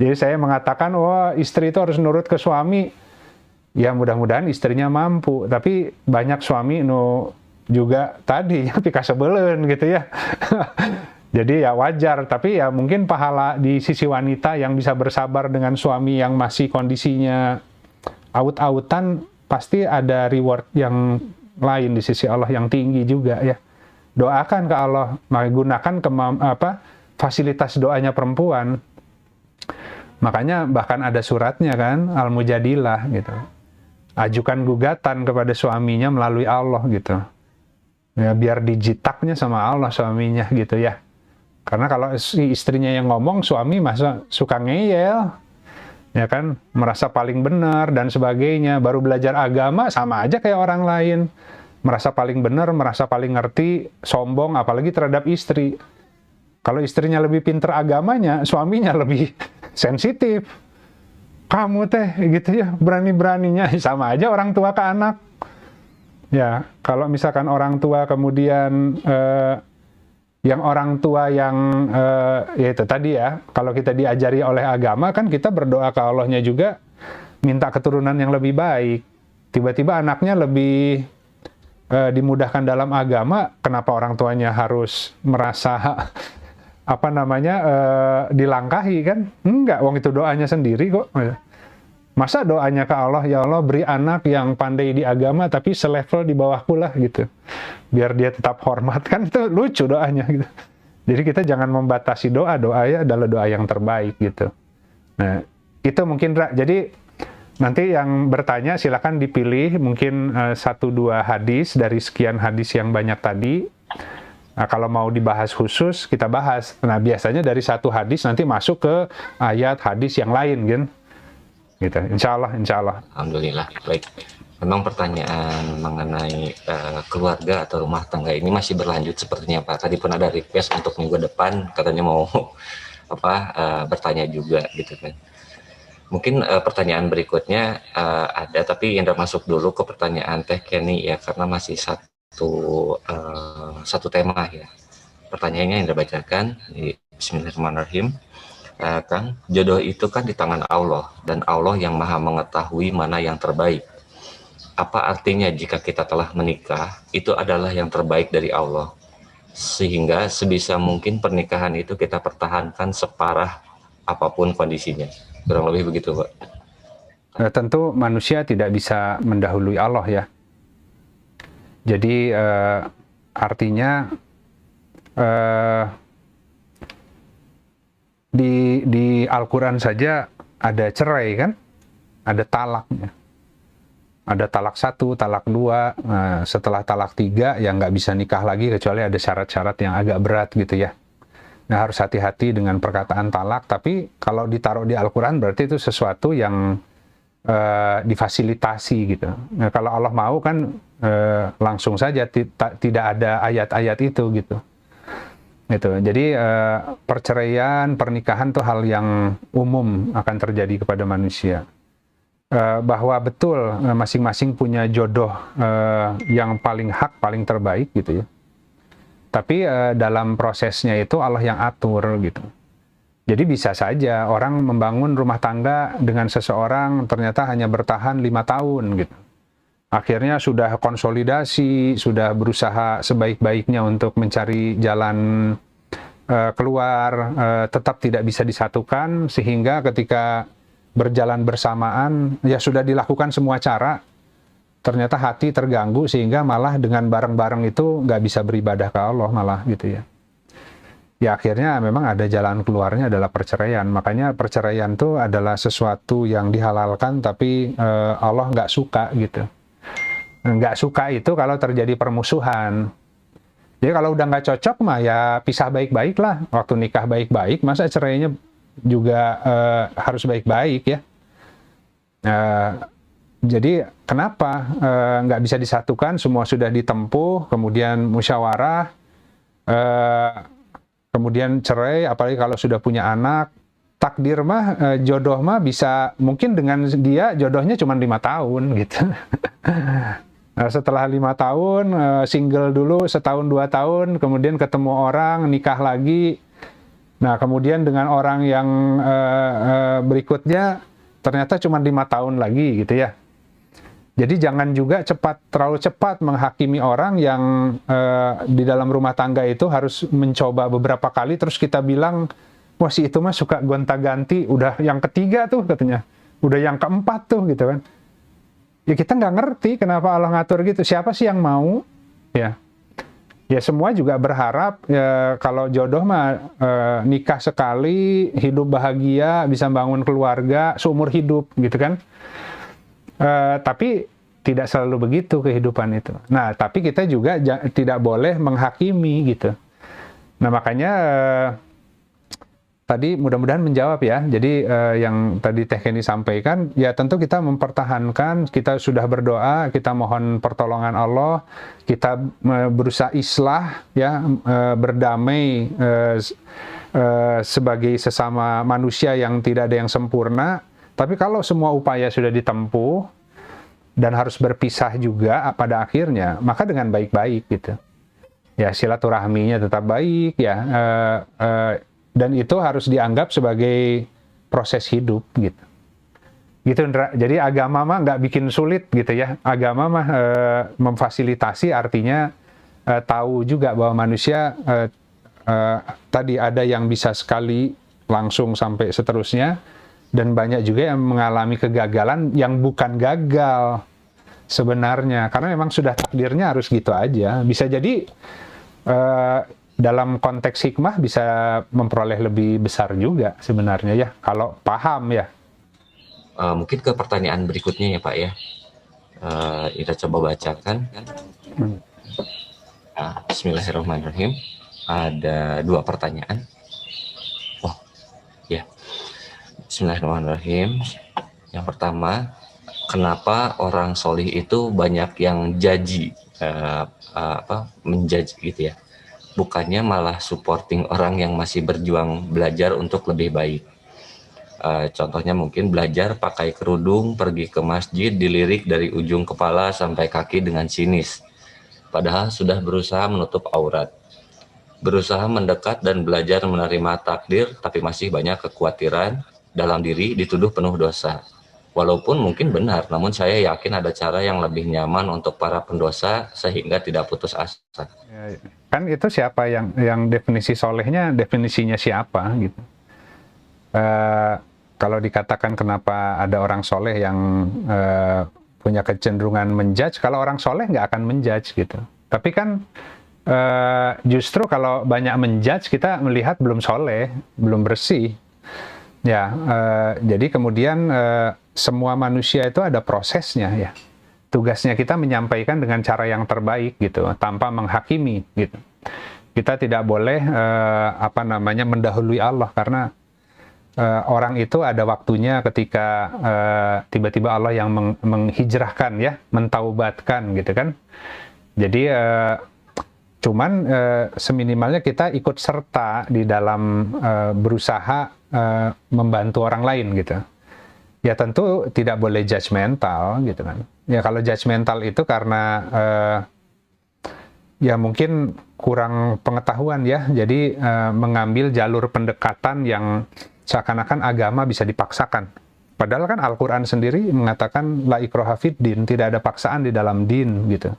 Jadi saya mengatakan, wah istri itu harus nurut ke suami. Ya mudah-mudahan istrinya mampu, tapi banyak suami juga tadi pika sebelen gitu ya. Jadi ya wajar, tapi ya mungkin pahala di sisi wanita yang bisa bersabar dengan suami yang masih kondisinya aut-autan, pasti ada reward yang lain di sisi Allah yang tinggi juga ya. Doakan ke Allah, menggunakan fasilitas doanya perempuan. Makanya bahkan ada suratnya kan, Al-Mujadilah gitu. Ajukan gugatan kepada suaminya melalui Allah gitu. Ya, biar dijitaknya sama Allah suaminya gitu ya. Karena kalau si istrinya yang ngomong, suami masa suka ngeyel, ya kan, merasa paling benar dan sebagainya. Baru belajar agama sama aja kayak orang lain, merasa paling benar, merasa paling ngerti, sombong, apalagi terhadap istri. Kalau istrinya lebih pinter agamanya, suaminya lebih sensitif. Kamu teh gitu ya, berani-beraninya, sama aja orang tua ke anak. Ya, kalau misalkan orang tua kemudian yang orang tua yang ya itu tadi ya, kalau kita diajari oleh agama kan kita berdoa ke Allahnya juga minta keturunan yang lebih baik. Tiba-tiba anaknya lebih dimudahkan dalam agama, kenapa orang tuanya harus merasa dilangkahi kan? Enggak, wong itu doanya sendiri kok. Masa doanya ke Allah, ya Allah beri anak yang pandai di agama tapi selevel di bawahku lah gitu. Biar dia tetap hormat, kan itu lucu doanya gitu. Jadi kita jangan membatasi doa, doanya adalah doa yang terbaik gitu. Nah, itu mungkin jadi nanti yang bertanya silakan dipilih mungkin 1-2 hadis dari sekian hadis yang banyak tadi. Nah, kalau mau dibahas khusus kita bahas. Nah, biasanya dari satu hadis nanti masuk ke ayat hadis yang lain kan. Gitu. Insya Allah. Alhamdulillah. Baik. Memang pertanyaan mengenai keluarga atau rumah tangga ini masih berlanjut sepertinya Pak. Tadi pun ada request untuk minggu depan, katanya mau bertanya juga gitu kan. Mungkin pertanyaan berikutnya ada, tapi Indra masuk dulu ke pertanyaan Teh Kenny ya, karena masih satu tema ya. Pertanyaannya Indra bacakan di Bismillahirrahmanirrahim. Kang, jodoh itu kan di tangan Allah, dan Allah yang maha mengetahui mana yang terbaik. Apa artinya jika kita telah menikah, itu adalah yang terbaik dari Allah, sehingga sebisa mungkin pernikahan itu kita pertahankan separah apapun kondisinya. Kurang lebih begitu Pak. Tentu manusia tidak bisa mendahului Allah ya. Jadi artinya di Al-Quran saja ada cerai kan, ada talaknya, ada talak 1, talak 2, setelah talak 3 yang nggak bisa nikah lagi kecuali ada syarat-syarat yang agak berat gitu ya. Nah, harus hati-hati dengan perkataan talak, tapi kalau ditaruh di Al-Quran berarti itu sesuatu yang difasilitasi gitu. Nah, kalau Allah mau kan langsung saja tidak ada ayat-ayat itu gitu. Jadi perceraian, pernikahan itu hal yang umum akan terjadi kepada manusia. Bahwa betul masing-masing punya jodoh yang paling hak, paling terbaik gitu ya. Tapi dalam prosesnya itu Allah yang atur gitu. Jadi bisa saja orang membangun rumah tangga dengan seseorang ternyata hanya bertahan 5 tahun gitu. Akhirnya sudah konsolidasi, sudah berusaha sebaik-baiknya untuk mencari jalan keluar, tetap tidak bisa disatukan, sehingga ketika berjalan bersamaan, ya sudah dilakukan semua cara, ternyata hati terganggu, sehingga malah dengan bareng-bareng itu nggak bisa beribadah ke Allah malah gitu ya. Ya akhirnya memang ada jalan keluarnya adalah perceraian. Makanya perceraian itu adalah sesuatu yang dihalalkan, tapi Allah nggak suka gitu. Nggak suka itu kalau terjadi permusuhan. Jadi kalau udah nggak cocok mah ya pisah baik-baik lah. Waktu nikah baik-baik, masa cerainya juga harus baik-baik ya. Jadi kenapa nggak bisa disatukan? Semua sudah ditempuh, kemudian musyawarah, kemudian cerai. Apalagi kalau sudah punya anak, takdir mah jodoh mah bisa mungkin dengan dia jodohnya cuma 5 tahun gitu. Nah, setelah 5 tahun single dulu setahun 2 tahun, kemudian ketemu orang, nikah lagi. Nah, kemudian dengan orang yang berikutnya ternyata cuma 5 tahun lagi gitu ya. Jadi jangan juga terlalu cepat menghakimi orang yang di dalam rumah tangga itu harus mencoba beberapa kali terus kita bilang, wah si itu mah suka gonta-ganti, udah yang ketiga tuh katanya, udah yang keempat tuh gitu kan. Ya kita nggak ngerti kenapa Allah ngatur gitu. Siapa sih yang mau? Ya, ya semua juga berharap ya, kalau jodoh mah nikah sekali, hidup bahagia, bisa bangun keluarga seumur hidup gitu kan. Tapi tidak selalu begitu kehidupan itu. Nah, tapi kita juga tidak boleh menghakimi gitu. Nah, makanya tadi mudah-mudahan menjawab ya. Jadi yang tadi Teh Kenny sampaikan, ya tentu kita mempertahankan, kita sudah berdoa, kita mohon pertolongan Allah, kita berusaha islah, ya berdamai sebagai sesama manusia yang tidak ada yang sempurna. Tapi kalau semua upaya sudah ditempuh dan harus berpisah juga pada akhirnya, maka dengan baik-baik gitu. Ya silaturahminya tetap baik ya. Dan itu harus dianggap sebagai proses hidup gitu. Gitu Indra. Jadi agama mah nggak bikin sulit gitu ya. Agama mah memfasilitasi, artinya tahu juga bahwa manusia tadi ada yang bisa sekali langsung sampai seterusnya, dan banyak juga yang mengalami kegagalan yang bukan gagal sebenarnya, karena memang sudah takdirnya harus gitu aja. Bisa jadi dalam konteks hikmah bisa memperoleh lebih besar juga sebenarnya ya, kalau paham ya. Mungkin ke pertanyaan berikutnya ya Pak ya. Kita coba bacakan. Bismillahirrahmanirrahim. Ada 2 pertanyaan. Oh ya. Bismillahirrahmanirrahim. Yang pertama, kenapa orang solih itu banyak yang jaji, menjudge gitu ya? Bukannya malah supporting orang yang masih berjuang belajar untuk lebih baik. Contohnya mungkin belajar pakai kerudung, pergi ke masjid, dilirik dari ujung kepala sampai kaki dengan sinis. Padahal sudah berusaha menutup aurat. Berusaha mendekat dan belajar menerima takdir, tapi masih banyak kekhawatiran dalam diri, dituduh penuh dosa. Walaupun mungkin benar, namun saya yakin ada cara yang lebih nyaman untuk para pendosa sehingga tidak putus asa. Kan itu siapa yang definisi solehnya, definisinya siapa gitu. Kalau dikatakan kenapa ada orang soleh yang punya kecenderungan menjudge, kalau orang soleh nggak akan menjudge gitu. Tapi kan justru kalau banyak menjudge, kita melihat belum soleh, belum bersih. Ya, jadi kemudian semua manusia itu ada prosesnya ya. Tugasnya kita menyampaikan dengan cara yang terbaik gitu, tanpa menghakimi gitu. Kita tidak boleh mendahului Allah, karena orang itu ada waktunya ketika tiba-tiba Allah yang menghijrahkan ya, mentaubatkan gitu kan. Jadi cuman seminimalnya kita ikut serta di dalam berusaha membantu orang lain gitu. Ya tentu tidak boleh judgmental gitu kan. Ya kalau judgmental itu karena ya mungkin kurang pengetahuan ya. Jadi mengambil jalur pendekatan yang seakan-akan agama bisa dipaksakan. Padahal kan Al-Quran sendiri mengatakan la ikraha fid din, tidak ada paksaan di dalam din gitu.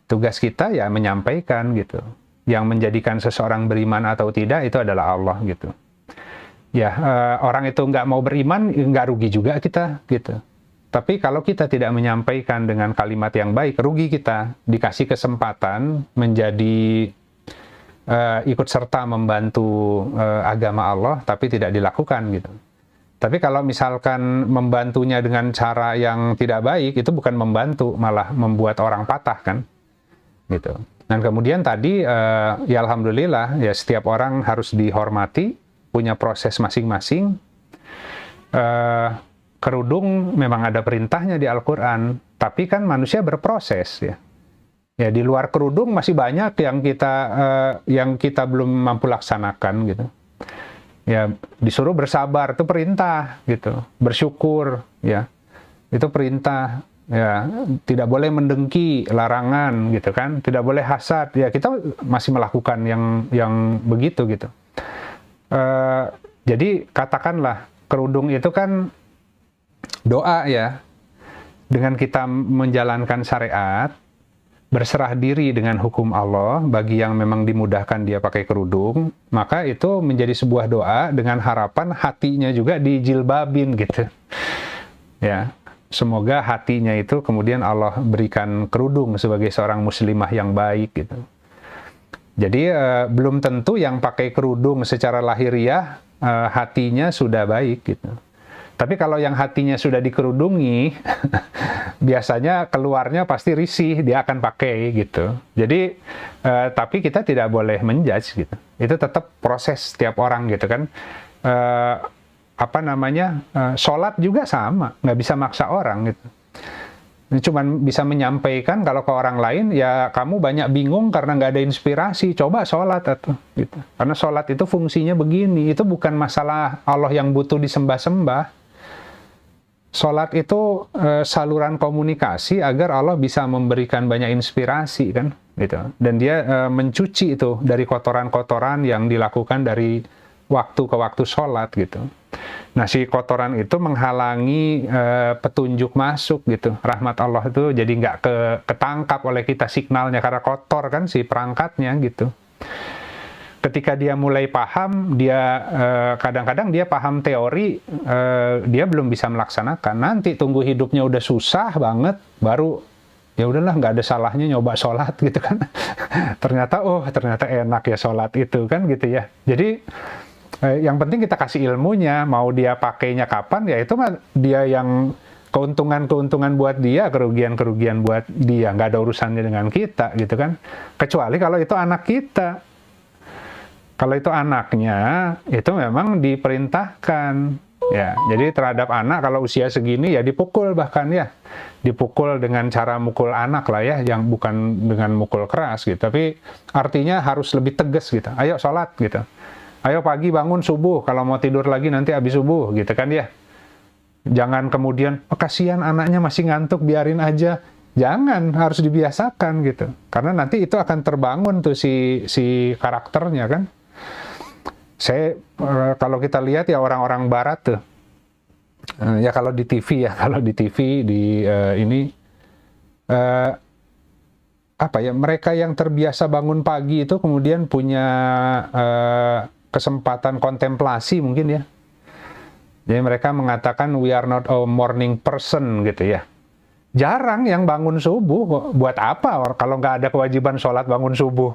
Tugas kita ya menyampaikan gitu. Yang menjadikan seseorang beriman atau tidak itu adalah Allah gitu. Ya orang itu nggak mau beriman, nggak rugi juga kita gitu. Tapi kalau kita tidak menyampaikan dengan kalimat yang baik, rugi kita. Dikasih kesempatan menjadi ikut serta membantu agama Allah, tapi tidak dilakukan gitu. Tapi kalau misalkan membantunya dengan cara yang tidak baik, itu bukan membantu, malah membuat orang patah kan, gitu. Dan kemudian tadi, ya alhamdulillah, ya setiap orang harus dihormati, punya proses masing-masing. Kerudung memang ada perintahnya di Al-Quran, tapi kan manusia berproses ya. Ya di luar kerudung masih banyak yang kita belum mampu laksanakan gitu. Ya disuruh bersabar itu perintah gitu, bersyukur ya itu perintah. Ya, tidak boleh mendengki, larangan gitu kan, tidak boleh hasad. Ya kita masih melakukan yang begitu gitu. Jadi katakanlah kerudung itu kan doa ya. Dengan kita menjalankan syariat, berserah diri dengan hukum Allah bagi yang memang dimudahkan dia pakai kerudung, maka itu menjadi sebuah doa dengan harapan hatinya juga dijilbabin gitu. Ya. Semoga hatinya itu kemudian Allah berikan kerudung sebagai seorang muslimah yang baik gitu. Jadi belum tentu yang pakai kerudung secara lahiriah hatinya sudah baik gitu. Tapi kalau yang hatinya sudah dikerudungi, biasanya keluarnya pasti risih, dia akan pakai gitu. Jadi tapi kita tidak boleh menjudge gitu. Itu tetap proses setiap orang gitu kan. Sholat juga sama, nggak bisa maksa orang gitu. Cuman bisa menyampaikan kalau ke orang lain, ya kamu banyak bingung karena nggak ada inspirasi, coba sholat atau gitu. Karena sholat itu fungsinya begini, itu bukan masalah Allah yang butuh disembah-sembah. Sholat itu saluran komunikasi agar Allah bisa memberikan banyak inspirasi kan, gitu. Dan dia mencuci itu dari kotoran-kotoran yang dilakukan dari waktu ke waktu sholat gitu. Nah si kotoran itu menghalangi petunjuk masuk gitu. Rahmat Allah itu jadi nggak ketangkap oleh kita signalnya karena kotor kan si perangkatnya gitu. Ketika dia mulai paham, dia kadang-kadang dia paham teori, dia belum bisa melaksanakan. Nanti tunggu hidupnya udah susah banget, baru ya udahlah nggak ada salahnya nyoba sholat gitu kan. ternyata enak ya sholat itu kan gitu ya. Jadi yang penting kita kasih ilmunya, mau dia pakainya kapan, ya itu mah dia yang keuntungan-keuntungan buat dia, kerugian-kerugian buat dia, nggak ada urusannya dengan kita gitu kan. Kecuali kalau itu anak kita. Kalau itu anaknya, itu memang diperintahkan. Ya, jadi terhadap anak kalau usia segini ya dipukul bahkan ya. Dipukul dengan cara mukul anak lah ya, yang bukan dengan mukul keras gitu. Tapi artinya harus lebih tegas gitu. Ayo sholat gitu. Ayo pagi bangun subuh, kalau mau tidur lagi nanti habis subuh, gitu kan ya. Jangan kemudian, kasihan anaknya masih ngantuk, biarin aja. Jangan, harus dibiasakan gitu. Karena nanti itu akan terbangun tuh si karakternya kan. Kalau kita lihat ya orang-orang barat tuh, ya kalau di TV mereka yang terbiasa bangun pagi itu kemudian punya kesempatan kontemplasi mungkin ya. Jadi mereka mengatakan we are not a morning person gitu ya. Jarang yang bangun subuh, buat apa kalau nggak ada kewajiban sholat bangun subuh.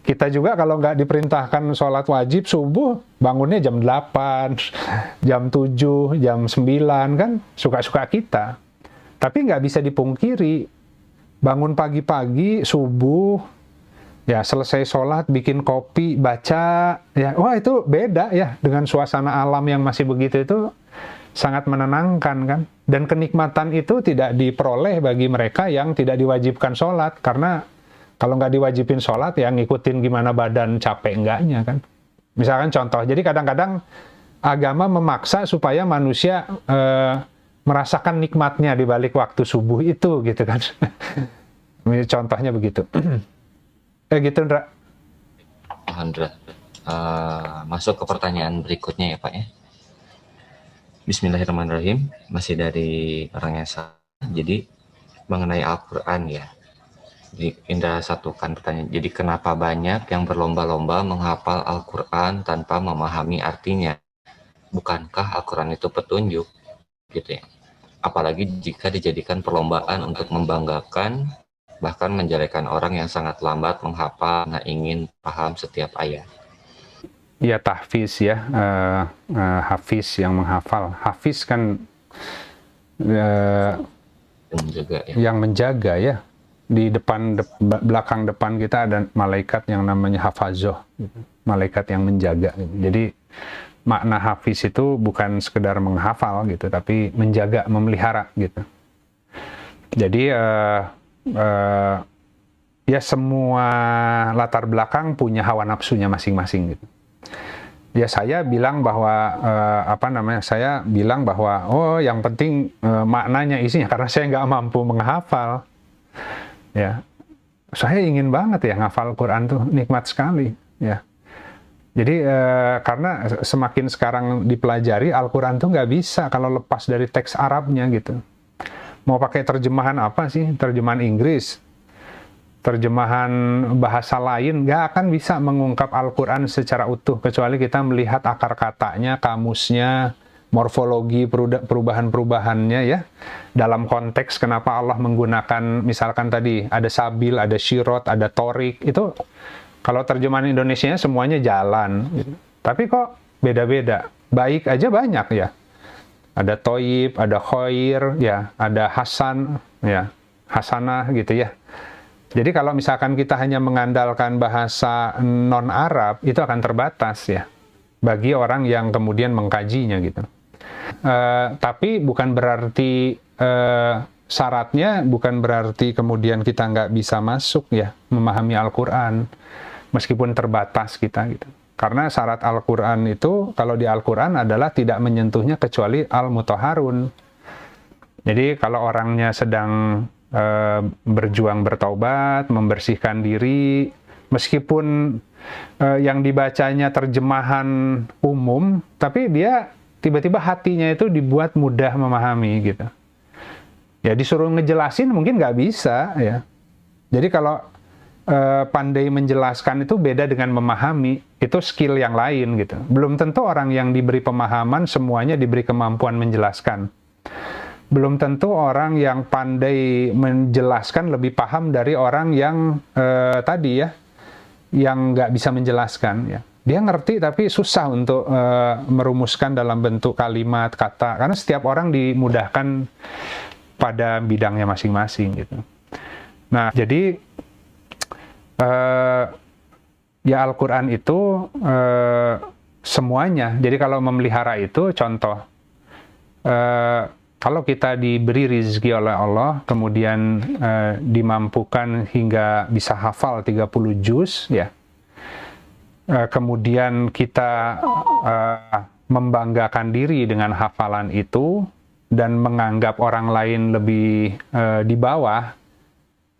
Kita juga kalau nggak diperintahkan sholat wajib subuh, bangunnya jam 8, jam 7, jam 9 kan, suka-suka kita. Tapi nggak bisa dipungkiri, bangun pagi-pagi, subuh, ya selesai sholat, bikin kopi, baca, ya wah itu beda ya dengan suasana alam yang masih begitu itu sangat menenangkan kan. Dan kenikmatan itu tidak diperoleh bagi mereka yang tidak diwajibkan sholat, karena kalau nggak diwajibin sholat ya ngikutin gimana badan capek enggaknya kan. Misalkan contoh, jadi kadang-kadang agama memaksa supaya manusia merasakan nikmatnya di balik waktu subuh itu gitu kan. Contohnya begitu. Gitu, Ndra. Andra, masuk ke pertanyaan berikutnya ya Pak ya. Bismillahirrahmanirrahim, masih dari orang yang sama. Jadi mengenai Al-Quran ya. Jadi Indra satukan pertanyaan. Jadi kenapa banyak yang berlomba-lomba menghafal Al-Quran tanpa memahami artinya? Bukankah Al-Quran itu petunjuk? Gitu ya. Apalagi jika dijadikan perlombaan untuk membanggakan, bahkan menjelekan orang yang sangat lambat menghafal, nah ingin paham setiap ayat. Ya tahfiz ya, hafiz yang menghafal. Hafiz kan Menjaga, ya. yang menjaga ya. di belakang depan kita ada malaikat yang namanya hafazoh, gitu. Malaikat yang menjaga. Gitu. Jadi makna hafiz itu bukan sekedar menghafal gitu, tapi menjaga, memelihara gitu. Jadi ya semua latar belakang punya hawa nafsunya masing-masing gitu. Ya saya bilang bahwa saya bilang bahwa oh yang penting maknanya, isinya, karena saya nggak mampu menghafal. Ya, saya ingin banget ya ngafal Quran tuh, nikmat sekali ya. Jadi karena semakin sekarang dipelajari Al-Quran tuh nggak bisa kalau lepas dari teks Arabnya gitu. Mau pakai terjemahan apa sih? Terjemahan Inggris, terjemahan bahasa lain, nggak akan bisa mengungkap Al-Quran secara utuh kecuali kita melihat akar katanya, kamusnya, morfologi, perubahan-perubahannya ya. Dalam konteks kenapa Allah menggunakan misalkan tadi ada sabil, ada syirot, ada torik, itu kalau terjemahan Indonesianya semuanya jalan. Gitu. Tapi kok beda-beda. Baik aja banyak ya. Ada toyib, ada khair, ya, ada hasan, ya, hasanah gitu ya. Jadi kalau misalkan kita hanya mengandalkan bahasa non-Arab, itu akan terbatas ya. Bagi orang yang kemudian mengkajinya gitu. Tapi bukan berarti syaratnya bukan berarti kemudian kita nggak bisa masuk ya memahami Al-Quran meskipun terbatas kita gitu. Karena syarat Al-Quran itu kalau di Al-Quran adalah tidak menyentuhnya kecuali Al-Mutahharun. Jadi kalau orangnya sedang berjuang bertaubat, membersihkan diri, meskipun yang dibacanya terjemahan umum, tapi dia tiba-tiba hatinya itu dibuat mudah memahami gitu. Ya disuruh ngejelasin mungkin nggak bisa ya. Jadi kalau pandai menjelaskan itu beda dengan memahami, itu skill yang lain gitu. Belum tentu orang yang diberi pemahaman semuanya diberi kemampuan menjelaskan. Belum tentu orang yang pandai menjelaskan lebih paham dari orang yang tadi ya, yang nggak bisa menjelaskan ya. Dia ngerti tapi susah untuk merumuskan dalam bentuk kalimat, kata, karena setiap orang dimudahkan pada bidangnya masing-masing gitu. Nah, jadi ya Al-Quran itu semuanya. Jadi kalau memelihara itu contoh, kalau kita diberi rezeki oleh Allah, kemudian dimampukan hingga bisa hafal 30 juz ya. Kemudian kita membanggakan diri dengan hafalan itu dan menganggap orang lain lebih di bawah,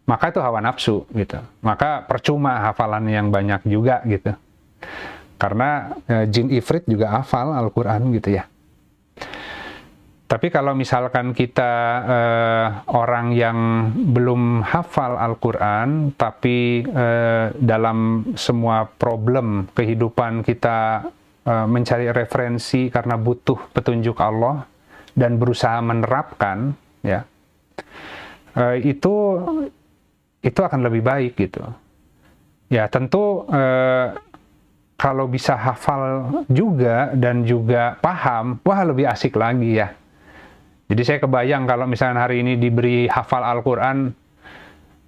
maka itu hawa nafsu gitu. Maka percuma hafalan yang banyak juga gitu. Karena jin ifrit juga hafal Al-Quran gitu ya. Tapi kalau misalkan kita orang yang belum hafal Al-Quran, tapi dalam semua problem kehidupan kita mencari referensi karena butuh petunjuk Allah dan berusaha menerapkan, ya itu akan lebih baik gitu. Ya tentu kalau bisa hafal juga dan juga paham, wah lebih asik lagi ya. Jadi saya kebayang kalau misalnya hari ini diberi hafal Al-Quran,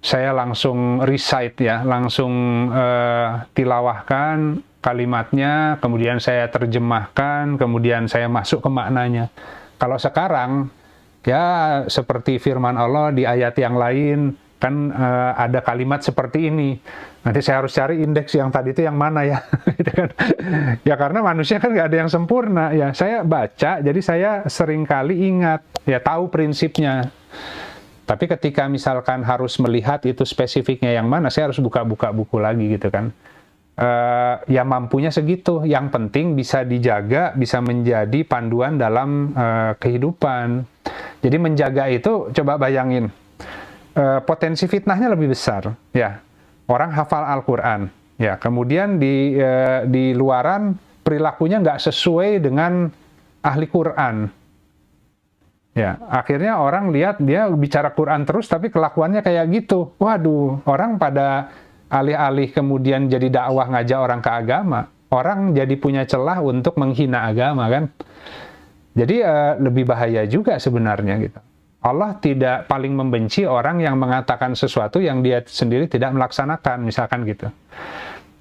saya langsung recite ya, langsung tilawahkan kalimatnya, kemudian saya terjemahkan, kemudian saya masuk ke maknanya. Kalau sekarang, ya seperti firman Allah di ayat yang lain, kan ada kalimat seperti ini. Nanti saya harus cari indeks yang tadi itu yang mana ya. Gitu kan. Ya karena manusia kan nggak ada yang sempurna. Ya saya baca, jadi saya seringkali ingat, ya tahu prinsipnya. Tapi ketika misalkan harus melihat itu spesifiknya yang mana, saya harus buka-buka buku lagi gitu kan. Ya mampunya segitu. Yang penting bisa dijaga, bisa menjadi panduan dalam kehidupan. Jadi menjaga itu, coba bayangin. Potensi fitnahnya lebih besar, ya. Orang hafal Al-Quran, ya. Kemudian di luaran perilakunya nggak sesuai dengan ahli Quran, ya. Akhirnya orang lihat dia bicara Quran terus, tapi kelakuannya kayak gitu. Waduh, orang pada alih-alih kemudian jadi dakwah ngajak orang ke agama, orang jadi punya celah untuk menghina agama kan. Jadi lebih bahaya juga sebenarnya gitu. Allah tidak paling membenci orang yang mengatakan sesuatu yang dia sendiri tidak melaksanakan, misalkan gitu.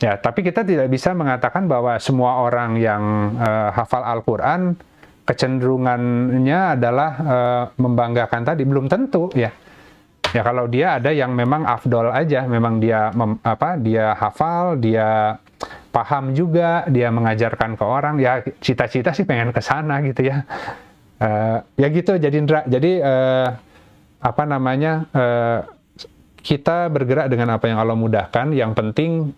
Ya, tapi kita tidak bisa mengatakan bahwa semua orang yang hafal Al-Quran kecenderungannya adalah membanggakan tadi, belum tentu ya. Ya kalau dia ada yang memang afdol aja, memang dia dia hafal, dia paham juga, dia mengajarkan ke orang, ya cita-cita sih pengen ke sana gitu ya. Ya gitu, jadi Indra. Jadi kita bergerak dengan apa yang Allah mudahkan. Yang penting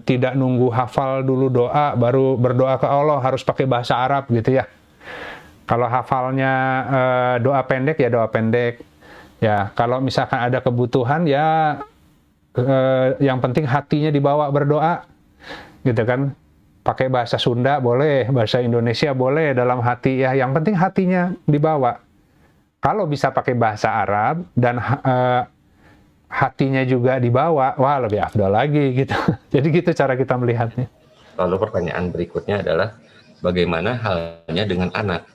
tidak nunggu hafal dulu doa, baru berdoa ke Allah harus pakai bahasa Arab gitu ya. Kalau hafalnya doa pendek ya doa pendek. Ya kalau misalkan ada kebutuhan ya yang penting hatinya dibawa berdoa, gitu kan. Pakai bahasa Sunda boleh, bahasa Indonesia boleh dalam hati ya. Yang penting hatinya dibawa. Kalau bisa pakai bahasa Arab dan hatinya juga dibawa, wah lebih afdal lagi gitu. Jadi gitu cara kita melihatnya. Lalu pertanyaan berikutnya adalah bagaimana halnya dengan anak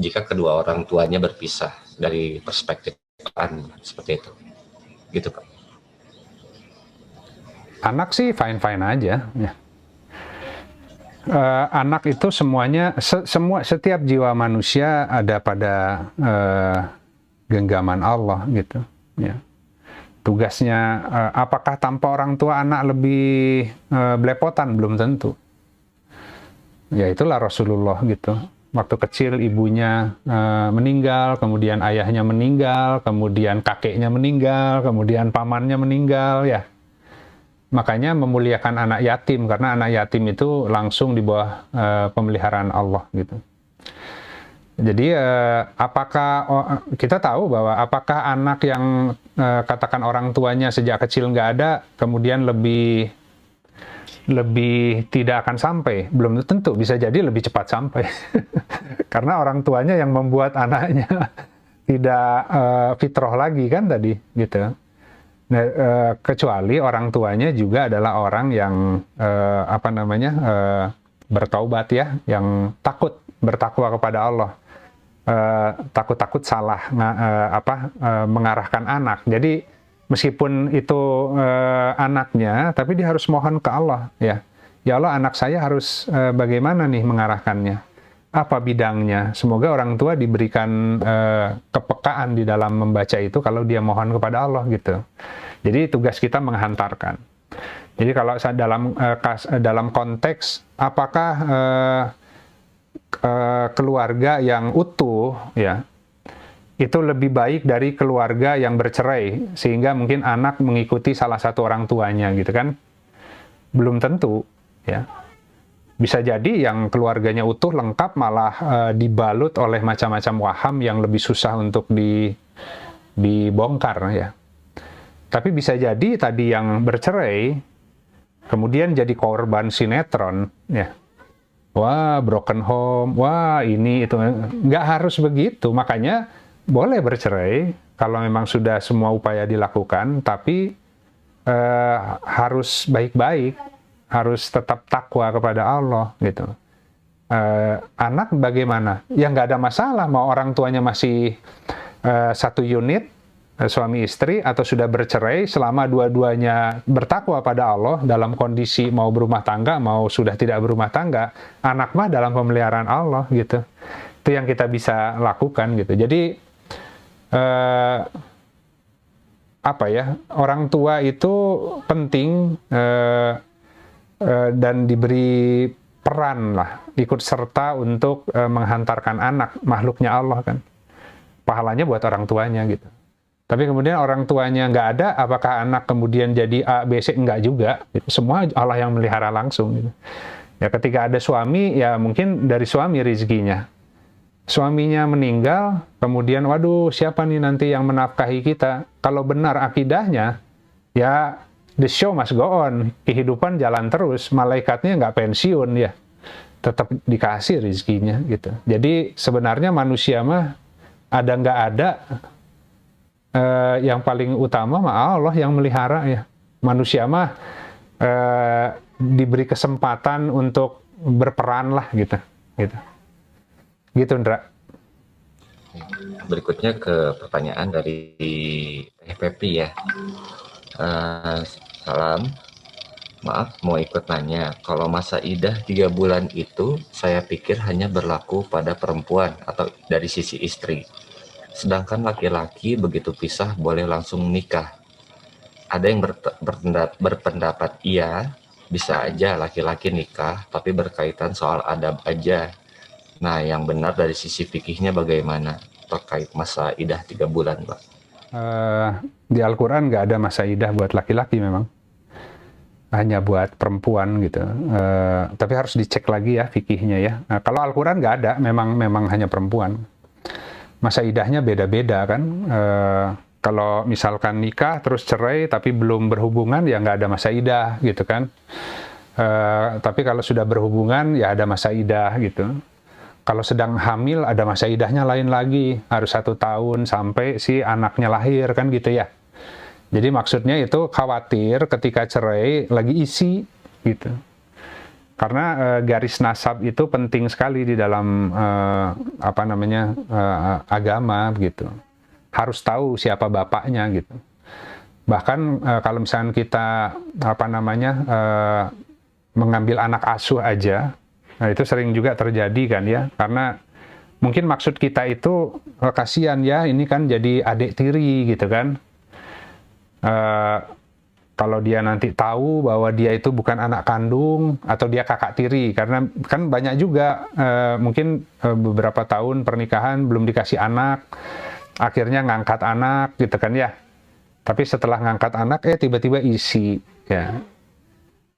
jika kedua orang tuanya berpisah dari perspektif Quran seperti itu, gitu Pak? Anak sih fine-fine aja. Ya. Anak itu semuanya, setiap jiwa manusia ada pada genggaman Allah gitu. Ya. Tugasnya, apakah tanpa orang tua anak lebih belepotan? Belum tentu. Ya itulah Rasulullah gitu. Waktu kecil ibunya meninggal, kemudian ayahnya meninggal, kemudian kakeknya meninggal, kemudian pamannya meninggal, ya. Makanya memuliakan anak yatim, karena anak yatim itu langsung di bawah pemeliharaan Allah gitu. Jadi apakah kita tahu bahwa apakah anak yang katakan orang tuanya sejak kecil nggak ada, kemudian lebih tidak akan sampai? Belum tentu, bisa jadi lebih cepat sampai. Karena orang tuanya yang membuat anaknya tidak fitrah lagi kan tadi gitu. Nah, kecuali orang tuanya juga adalah orang yang bertaubat ya, yang takut, bertakwa kepada Allah, takut salah mengarahkan anak. Jadi meskipun itu anaknya, tapi dia harus mohon ke Allah ya. Ya Allah, anak saya harus bagaimana nih mengarahkannya? Apa bidangnya? Semoga orang tua diberikan kepekaan di dalam membaca itu kalau dia mohon kepada Allah gitu. Jadi tugas kita menghantarkan. Jadi kalau dalam konteks apakah keluarga yang utuh ya itu lebih baik dari keluarga yang bercerai sehingga mungkin anak mengikuti salah satu orang tuanya gitu kan? Belum tentu ya. Bisa jadi yang keluarganya utuh lengkap malah dibalut oleh macam-macam waham yang lebih susah untuk dibongkar ya. Tapi bisa jadi tadi yang bercerai kemudian jadi korban sinetron ya. Wah, broken home, wah ini itu, nggak harus begitu. Makanya boleh bercerai kalau memang sudah semua upaya dilakukan, tapi harus baik-baik. Harus tetap takwa kepada Allah gitu. Anak bagaimana? Ya nggak ada masalah mau orang tuanya masih satu unit suami istri atau sudah bercerai, selama dua-duanya bertakwa pada Allah dalam kondisi mau berumah tangga mau sudah tidak berumah tangga, anak mah dalam pemeliharaan Allah gitu. Itu yang kita bisa lakukan gitu. Jadi orang tua itu penting dan diberi peran lah, ikut serta untuk menghantarkan anak, makhluknya Allah kan. Pahalanya buat orang tuanya gitu. Tapi kemudian orang tuanya nggak ada, apakah anak kemudian jadi A, B, C? Enggak juga. Gitu. Semua Allah yang melihara langsung. Gitu. Ya ketika ada suami, ya mungkin dari suami rezekinya. Suaminya meninggal, kemudian waduh siapa nih nanti yang menafkahi kita? Kalau benar akidahnya, ya the show must go on, kehidupan jalan terus, malaikatnya nggak pensiun ya, tetap dikasih rezekinya gitu. Jadi sebenarnya manusia mah ada nggak ada, yang paling utama mah Allah yang melihara ya. Manusia mah diberi kesempatan untuk berperan lah gitu, gitu, Ndra. Berikutnya ke pertanyaan dari Teh Pepi ya. Salam, maaf mau ikut nanya. Kalau masa idah 3 bulan itu saya pikir hanya berlaku pada perempuan atau dari sisi istri. Sedangkan laki-laki begitu pisah boleh langsung nikah. Ada yang berpendapat iya, bisa aja laki-laki nikah, tapi berkaitan soal adab aja. Nah, yang benar dari sisi fikihnya bagaimana terkait masa idah 3 bulan, Pak? Di Al-Quran nggak ada masa idah buat laki-laki memang, hanya buat perempuan gitu. Tapi harus dicek lagi ya fikihnya ya. Kalau Al-Quran nggak ada, memang hanya perempuan. Masa idahnya beda-beda kan. Kalau misalkan nikah terus cerai tapi belum berhubungan ya nggak ada masa idah gitu kan. Tapi kalau sudah berhubungan ya ada masa idah gitu. Kalau sedang hamil ada masa idahnya lain lagi, harus 1 tahun sampai si anaknya lahir kan gitu ya. Jadi maksudnya itu khawatir ketika cerai lagi isi gitu. Karena garis nasab itu penting sekali di dalam agama gitu. Harus tahu siapa bapaknya gitu. Bahkan kalau misalnya kita mengambil anak asuh aja, nah itu sering juga terjadi kan ya, karena mungkin maksud kita itu kasihan ya, ini kan jadi adik tiri gitu kan. Kalau dia nanti tahu bahwa dia itu bukan anak kandung atau dia kakak tiri, karena kan banyak juga mungkin beberapa tahun pernikahan belum dikasih anak, akhirnya ngangkat anak gitu kan ya. Tapi setelah ngangkat anak tiba-tiba isi ya.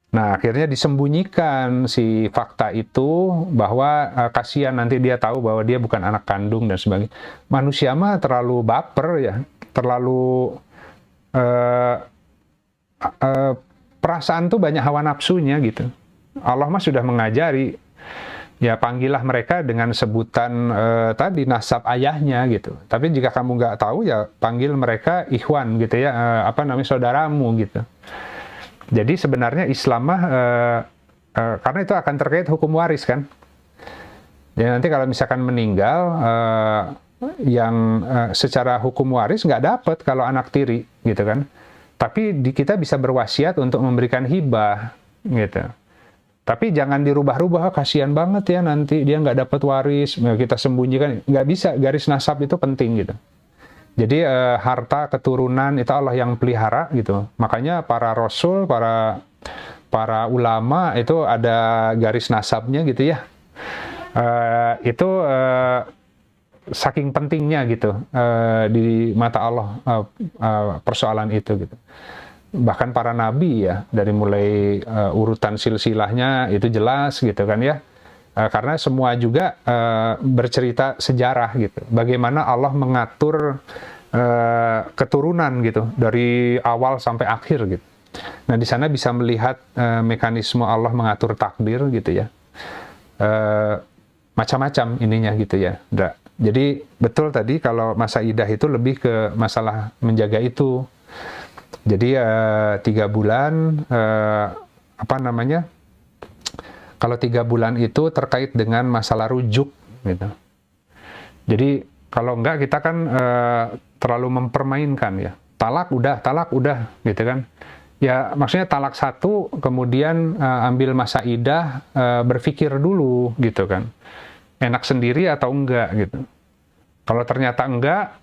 Nah, akhirnya disembunyikan si fakta itu bahwa kasihan nanti dia tahu bahwa dia bukan anak kandung dan sebagainya. Manusia mah terlalu baper ya, terlalu perasaan tuh banyak hawa nafsunya gitu. Allah mah sudah mengajari, ya panggillah mereka dengan sebutan tadi nasab ayahnya gitu. Tapi jika kamu nggak tahu ya panggil mereka ikhwan gitu ya, saudaramu gitu. Jadi sebenarnya Islam mah karena itu akan terkait hukum waris kan. Ya nanti kalau misalkan meninggal yang secara hukum waris nggak dapat kalau anak tiri gitu kan. Tapi kita bisa berwasiat untuk memberikan hibah gitu. Tapi jangan dirubah-rubah, kasihan banget ya nanti dia nggak dapat waris, kita sembunyikan, nggak bisa. Garis nasab itu penting gitu. Jadi harta keturunan itu Allah yang pelihara gitu. Makanya para rasul, para ulama itu ada garis nasabnya gitu ya. Itu saking pentingnya gitu di mata Allah persoalan itu gitu. Bahkan para nabi ya, dari mulai urutan silsilahnya itu jelas gitu kan ya. Karena semua juga bercerita sejarah gitu. Bagaimana Allah mengatur keturunan gitu dari awal sampai akhir gitu. Nah di sana bisa melihat mekanisme Allah mengatur takdir gitu ya. Macam-macam ininya gitu ya. Jadi betul tadi kalau masa idah itu lebih ke masalah menjaga itu. Jadi 3 bulan kalau 3 bulan itu terkait dengan masalah rujuk gitu. Jadi kalau enggak kita kan terlalu mempermainkan ya. Talak udah gitu kan. Ya maksudnya talak 1 kemudian ambil masa idah, berpikir dulu gitu kan. Enak sendiri atau enggak gitu. Kalau ternyata enggak,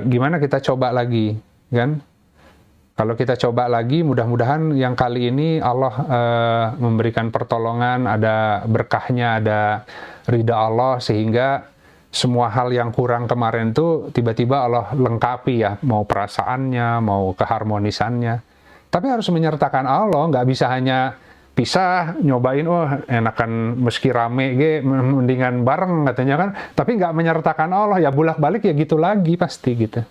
gimana kita coba lagi kan? Kalau kita coba lagi, mudah-mudahan yang kali ini Allah memberikan pertolongan, ada berkahnya, ada ridha Allah, sehingga semua hal yang kurang kemarin tuh tiba-tiba Allah lengkapi ya, mau perasaannya, mau keharmonisannya. Tapi harus menyertakan Allah, nggak bisa hanya pisah, nyobain, enakan meski rame, mendingan bareng katanya kan. Tapi nggak menyertakan Allah, ya bulak-balik ya gitu lagi pasti gitu.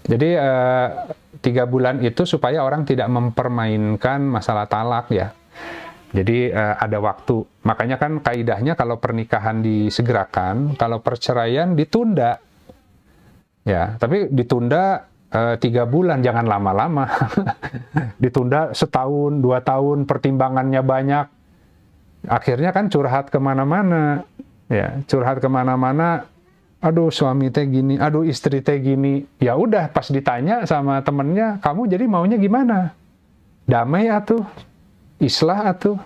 Jadi 3 bulan itu supaya orang tidak mempermainkan masalah talak ya. Jadi ada waktu. Makanya kan kaidahnya kalau pernikahan disegerakan, kalau perceraian ditunda. Ya, tapi ditunda 3 bulan, jangan lama-lama. Ditunda 1 tahun, 2 tahun, pertimbangannya banyak. Akhirnya kan curhat kemana-mana. Ya, curhat kemana-mana. aduh suami teh gini, aduh istri teh gini. Ya udah pas ditanya sama temennya, kamu jadi maunya gimana? Damai atuh, islah atuh.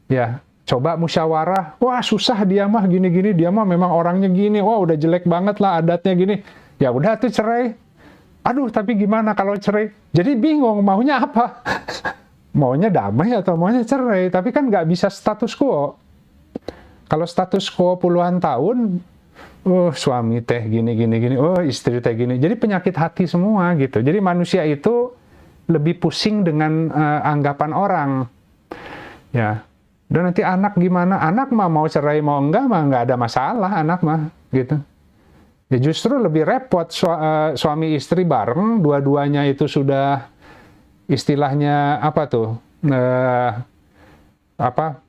Ya, coba musyawarah. Wah, susah dia mah gini-gini, dia mah memang orangnya gini. Wah, udah jelek banget lah adatnya gini. Ya udah tuh cerai. Aduh, tapi gimana kalau cerai? Jadi bingung maunya apa? Maunya damai atau maunya cerai? Tapi kan nggak bisa status quo. Kalau status quo puluhan tahun, oh suami teh gini, oh istri teh gini. Jadi penyakit hati semua gitu. Jadi manusia itu lebih pusing dengan anggapan orang. Ya, dan nanti anak gimana? Anak mah mau cerai mau enggak mah nggak ada masalah anak mah gitu. Ya justru lebih repot suami istri bareng, dua-duanya itu sudah istilahnya apa tuh?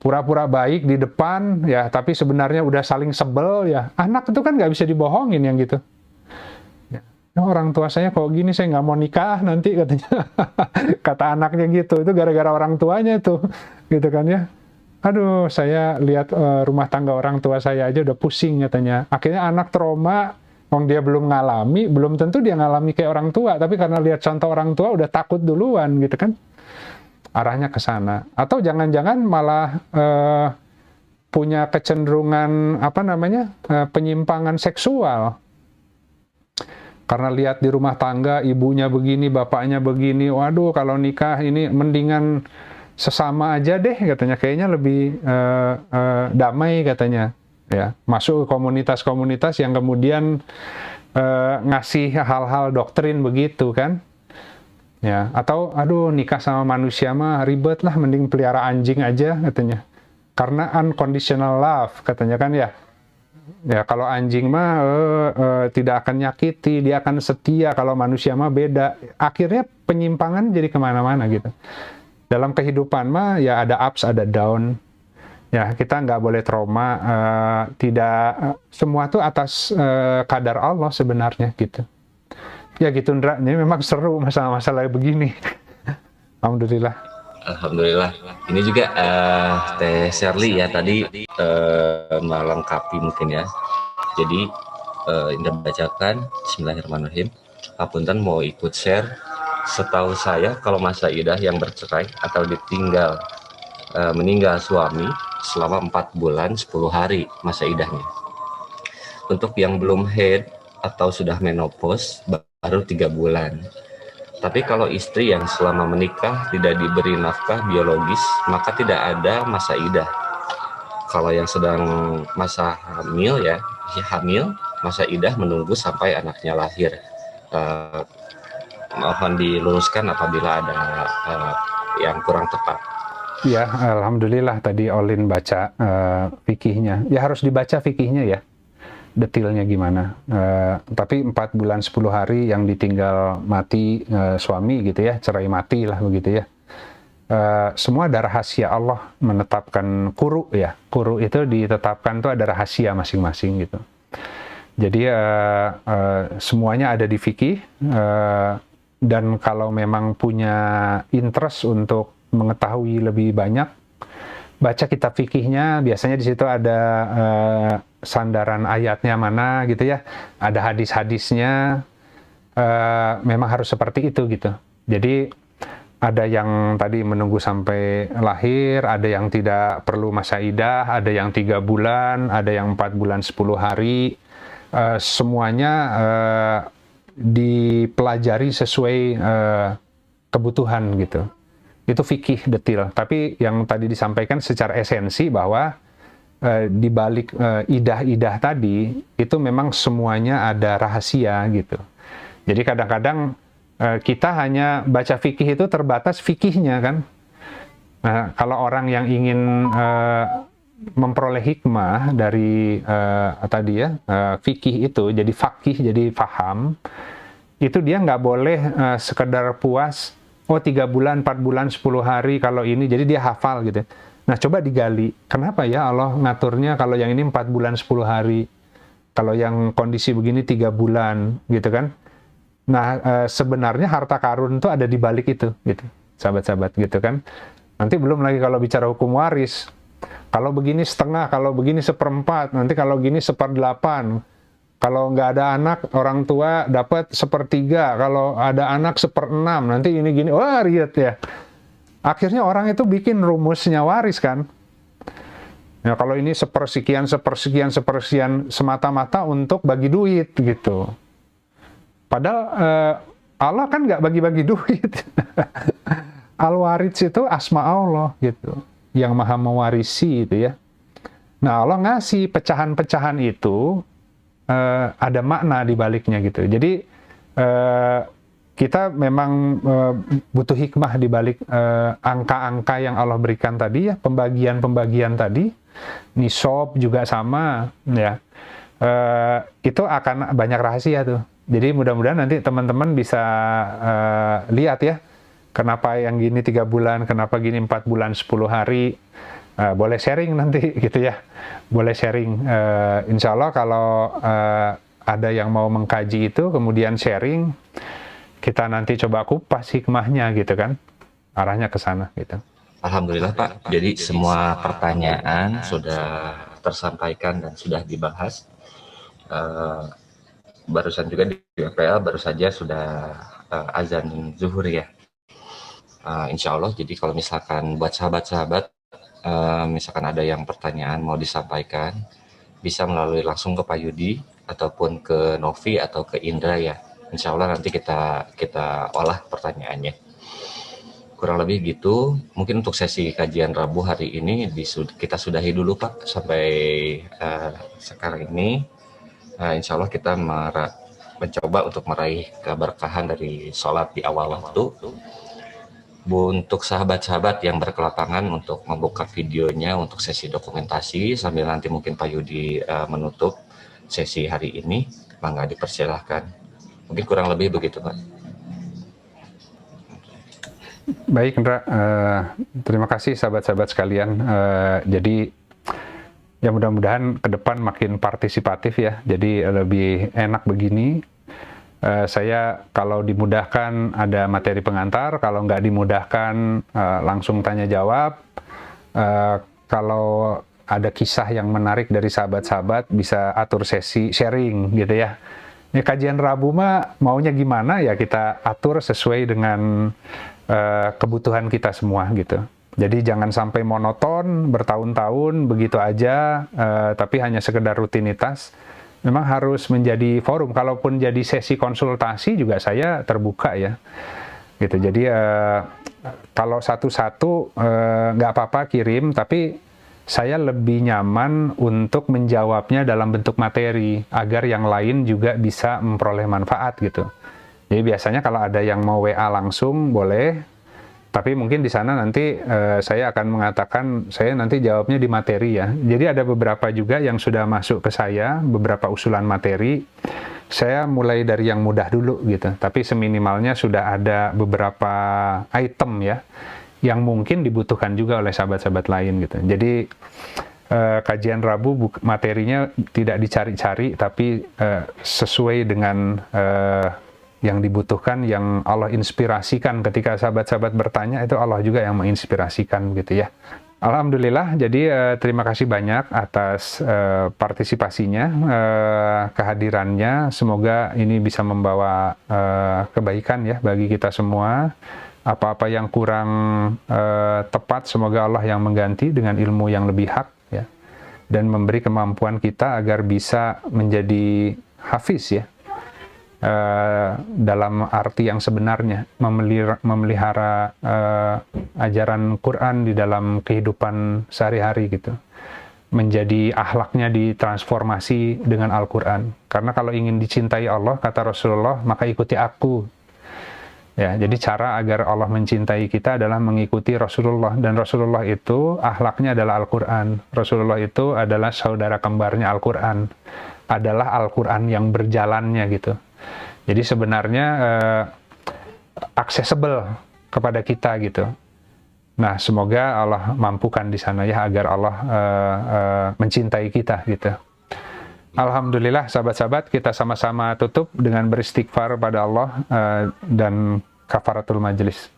Pura-pura baik di depan ya, tapi sebenarnya udah saling sebel ya. Anak itu kan nggak bisa dibohongin yang gitu. Ya, orang tua saya kok gini, saya nggak mau nikah nanti katanya. Kata anaknya gitu, itu gara-gara orang tuanya itu, gitu kan ya. Aduh, saya lihat rumah tangga orang tua saya aja udah pusing katanya. Akhirnya anak trauma, dia belum ngalami, belum tentu dia ngalami kayak orang tua, tapi karena lihat contoh orang tua udah takut duluan gitu kan. Arahnya ke sana. Atau jangan-jangan malah punya kecenderungan penyimpangan seksual. Karena lihat di rumah tangga ibunya begini, bapaknya begini, waduh kalau nikah ini mendingan sesama aja deh katanya, kayaknya lebih damai katanya. Ya, masuk ke komunitas-komunitas yang kemudian ngasih hal-hal doktrin begitu kan. Ya, atau aduh nikah sama manusia mah ribet lah, mending pelihara anjing aja katanya. Karena unconditional love katanya kan ya. Ya kalau anjing mah tidak akan nyakiti, dia akan setia, kalau manusia mah beda. Akhirnya penyimpangan jadi kemana-mana gitu. Dalam kehidupan mah ya ada ups, ada down. Ya kita nggak boleh trauma, semua tuh atas kadar Allah sebenarnya gitu. Ya gitu Ndra, ini memang seru masalah-masalah begini. Alhamdulillah. Alhamdulillah. Ini juga Teh Shirley ya tadi melengkapi mungkin ya. Jadi Indra bacakan Bismillahirrahmanirrahim. Apunten mau ikut share. Setahu saya kalau masa idah yang bercerai atau ditinggal meninggal suami selama 4 bulan 10 hari masa idahnya. Untuk yang belum haid atau sudah menopause baru 3 bulan. Tapi kalau istri yang selama menikah tidak diberi nafkah biologis, maka tidak ada masa idah. Kalau yang sedang masa hamil hamil, masa idah menunggu sampai anaknya lahir. Mohon diluruskan apabila ada yang kurang tepat. Ya, alhamdulillah tadi Olin baca fikihnya. Ya harus dibaca fikihnya ya, detailnya gimana. Tapi 4 bulan 10 hari yang ditinggal mati suami gitu ya, cerai mati lah begitu ya. Semua ada rahasia Allah menetapkan kuru ya. Kuru itu ditetapkan tuh ada rahasia masing-masing gitu. Jadi semuanya ada di fikih. Dan kalau memang punya interest untuk mengetahui lebih banyak, baca kitab fikihnya. Biasanya di situ ada sandaran ayatnya mana gitu ya, ada hadis-hadisnya. Memang harus seperti itu gitu. Jadi ada yang tadi menunggu sampai lahir, ada yang tidak perlu masa idah, ada yang 3 bulan, ada yang 4 bulan 10 hari. Semuanya dipelajari sesuai kebutuhan gitu. Itu fikih detail. Tapi yang tadi disampaikan secara esensi bahwa di balik idah-idah tadi itu memang semuanya ada rahasia gitu. Jadi kadang-kadang kita hanya baca fikih itu terbatas fikihnya kan. Nah, kalau orang yang ingin memperoleh hikmah dari fikih itu, jadi faqih, jadi faham, itu dia nggak boleh sekedar puas, 3 bulan, 4 bulan, 10 hari kalau ini, jadi dia hafal gitu. Nah coba digali, kenapa ya Allah ngaturnya kalau yang ini 4 bulan 10 hari, kalau yang kondisi begini 3 bulan gitu kan. Nah sebenarnya harta karun itu ada di balik itu gitu, sahabat-sahabat gitu kan. Nanti belum lagi kalau bicara hukum waris, kalau begini setengah, kalau begini 1/4, nanti kalau gini 1/8. Kalau nggak ada anak, orang tua dapat 1/3. Kalau ada anak 1/6. Nanti ini gini, wah riet ya. Akhirnya orang itu bikin rumusnya waris kan. Ya, kalau ini sepersekian semata-mata untuk bagi duit gitu. Padahal Allah kan nggak bagi-bagi duit. Al-Warits itu asma Allah gitu, yang maha mewarisi itu ya. Nah Allah ngasih pecahan-pecahan itu ada makna di baliknya gitu. Jadi kita memang butuh hikmah di balik angka-angka yang Allah berikan tadi ya, pembagian-pembagian tadi. Nisab juga sama ya, itu akan banyak rahasia tuh. Jadi mudah-mudahan nanti teman-teman bisa lihat ya, kenapa yang gini 3 bulan, kenapa gini 4 bulan 10 hari. Boleh sharing nanti gitu ya, boleh sharing. Insya Allah kalau ada yang mau mengkaji itu kemudian sharing, kita nanti coba kupas hikmahnya gitu kan, arahnya ke sana gitu. Alhamdulillah Pak, jadi semua pertanyaan sudah tersampaikan dan sudah dibahas. Barusan juga di WPL baru saja sudah azan zuhur ya. Insya Allah, jadi kalau misalkan buat sahabat-sahabat, misalkan ada yang pertanyaan mau disampaikan, bisa melalui langsung ke Pak Yudi, ataupun ke Novi, atau ke Indra ya. Insya Allah nanti kita olah pertanyaannya. Kurang lebih gitu, mungkin untuk sesi kajian Rabu hari ini kita sudahi dulu Pak, sampai sekarang ini. Insya Allah kita mencoba untuk meraih keberkahan dari sholat di awal waktu. Untuk sahabat-sahabat yang berkelapangan untuk membuka videonya untuk sesi dokumentasi, sambil nanti mungkin Pak Yudi menutup sesi hari ini, mangga dipersilahkan. Mungkin kurang lebih begitu Pak. Baik Indra, terima kasih sahabat-sahabat sekalian. Jadi ya mudah-mudahan ke depan makin partisipatif ya, jadi lebih enak begini. Saya kalau dimudahkan ada materi pengantar, kalau nggak dimudahkan langsung tanya jawab. Kalau ada kisah yang menarik dari sahabat-sahabat bisa atur sesi sharing gitu ya. Ini kajian Rabu mah maunya gimana ya kita atur sesuai dengan kebutuhan kita semua gitu. Jadi jangan sampai monoton bertahun-tahun begitu aja, tapi hanya sekedar rutinitas. Memang harus menjadi forum. Kalaupun jadi sesi konsultasi juga saya terbuka ya. Gitu. Jadi kalau satu-satu nggak apa-apa kirim, tapi saya lebih nyaman untuk menjawabnya dalam bentuk materi agar yang lain juga bisa memperoleh manfaat gitu. Jadi biasanya kalau ada yang mau WA langsung boleh, tapi mungkin di sana nanti saya akan mengatakan saya nanti jawabnya di materi ya. Jadi ada beberapa juga yang sudah masuk ke saya, beberapa usulan materi. Saya mulai dari yang mudah dulu gitu, tapi seminimalnya sudah ada beberapa item ya yang mungkin dibutuhkan juga oleh sahabat-sahabat lain gitu. Jadi kajian Rabu materinya tidak dicari-cari, tapi sesuai dengan yang dibutuhkan, yang Allah inspirasikan. Ketika sahabat-sahabat bertanya, itu Allah juga yang menginspirasikan gitu ya. Alhamdulillah, jadi terima kasih banyak atas partisipasinya, kehadirannya. Semoga ini bisa membawa kebaikan ya bagi kita semua. Apa-apa yang kurang tepat, semoga Allah yang mengganti dengan ilmu yang lebih hak ya, dan memberi kemampuan kita agar bisa menjadi hafiz ya, dalam arti yang sebenarnya, memelihara ajaran Quran di dalam kehidupan sehari-hari gitu, menjadi akhlaknya ditransformasi dengan Al-Quran. Karena kalau ingin dicintai Allah, kata Rasulullah, maka ikuti aku ya. Jadi cara agar Allah mencintai kita adalah mengikuti Rasulullah, dan Rasulullah itu akhlaknya adalah Al-Quran. Rasulullah itu adalah saudara kembarnya Al-Quran, adalah Al-Quran yang berjalannya gitu. Jadi sebenarnya accessible kepada kita gitu. Nah, semoga Allah mampukan di sana ya, agar Allah mencintai kita gitu. Alhamdulillah sahabat-sahabat, kita sama-sama tutup dengan beristighfar pada Allah dan kafaratul majlis.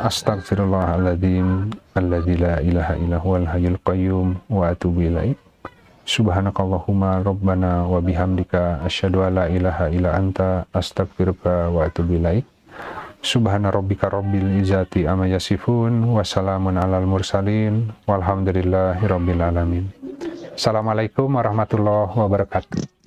Astaghfirullahaladzim alladzi la ilaha illa huwal hayyul qayyum wa atubu ilaih. Subhanakallahumma rabbana wa bihamdika asyhadu an la ilaha illa anta astaghfiruka wa atubu ilaik. Subhana rabbika rabbil izzati amma yasifun wa salamun alal mursalin walhamdulillahi rabbil alamin. Assalamualaikum warahmatullahi wabarakatuh.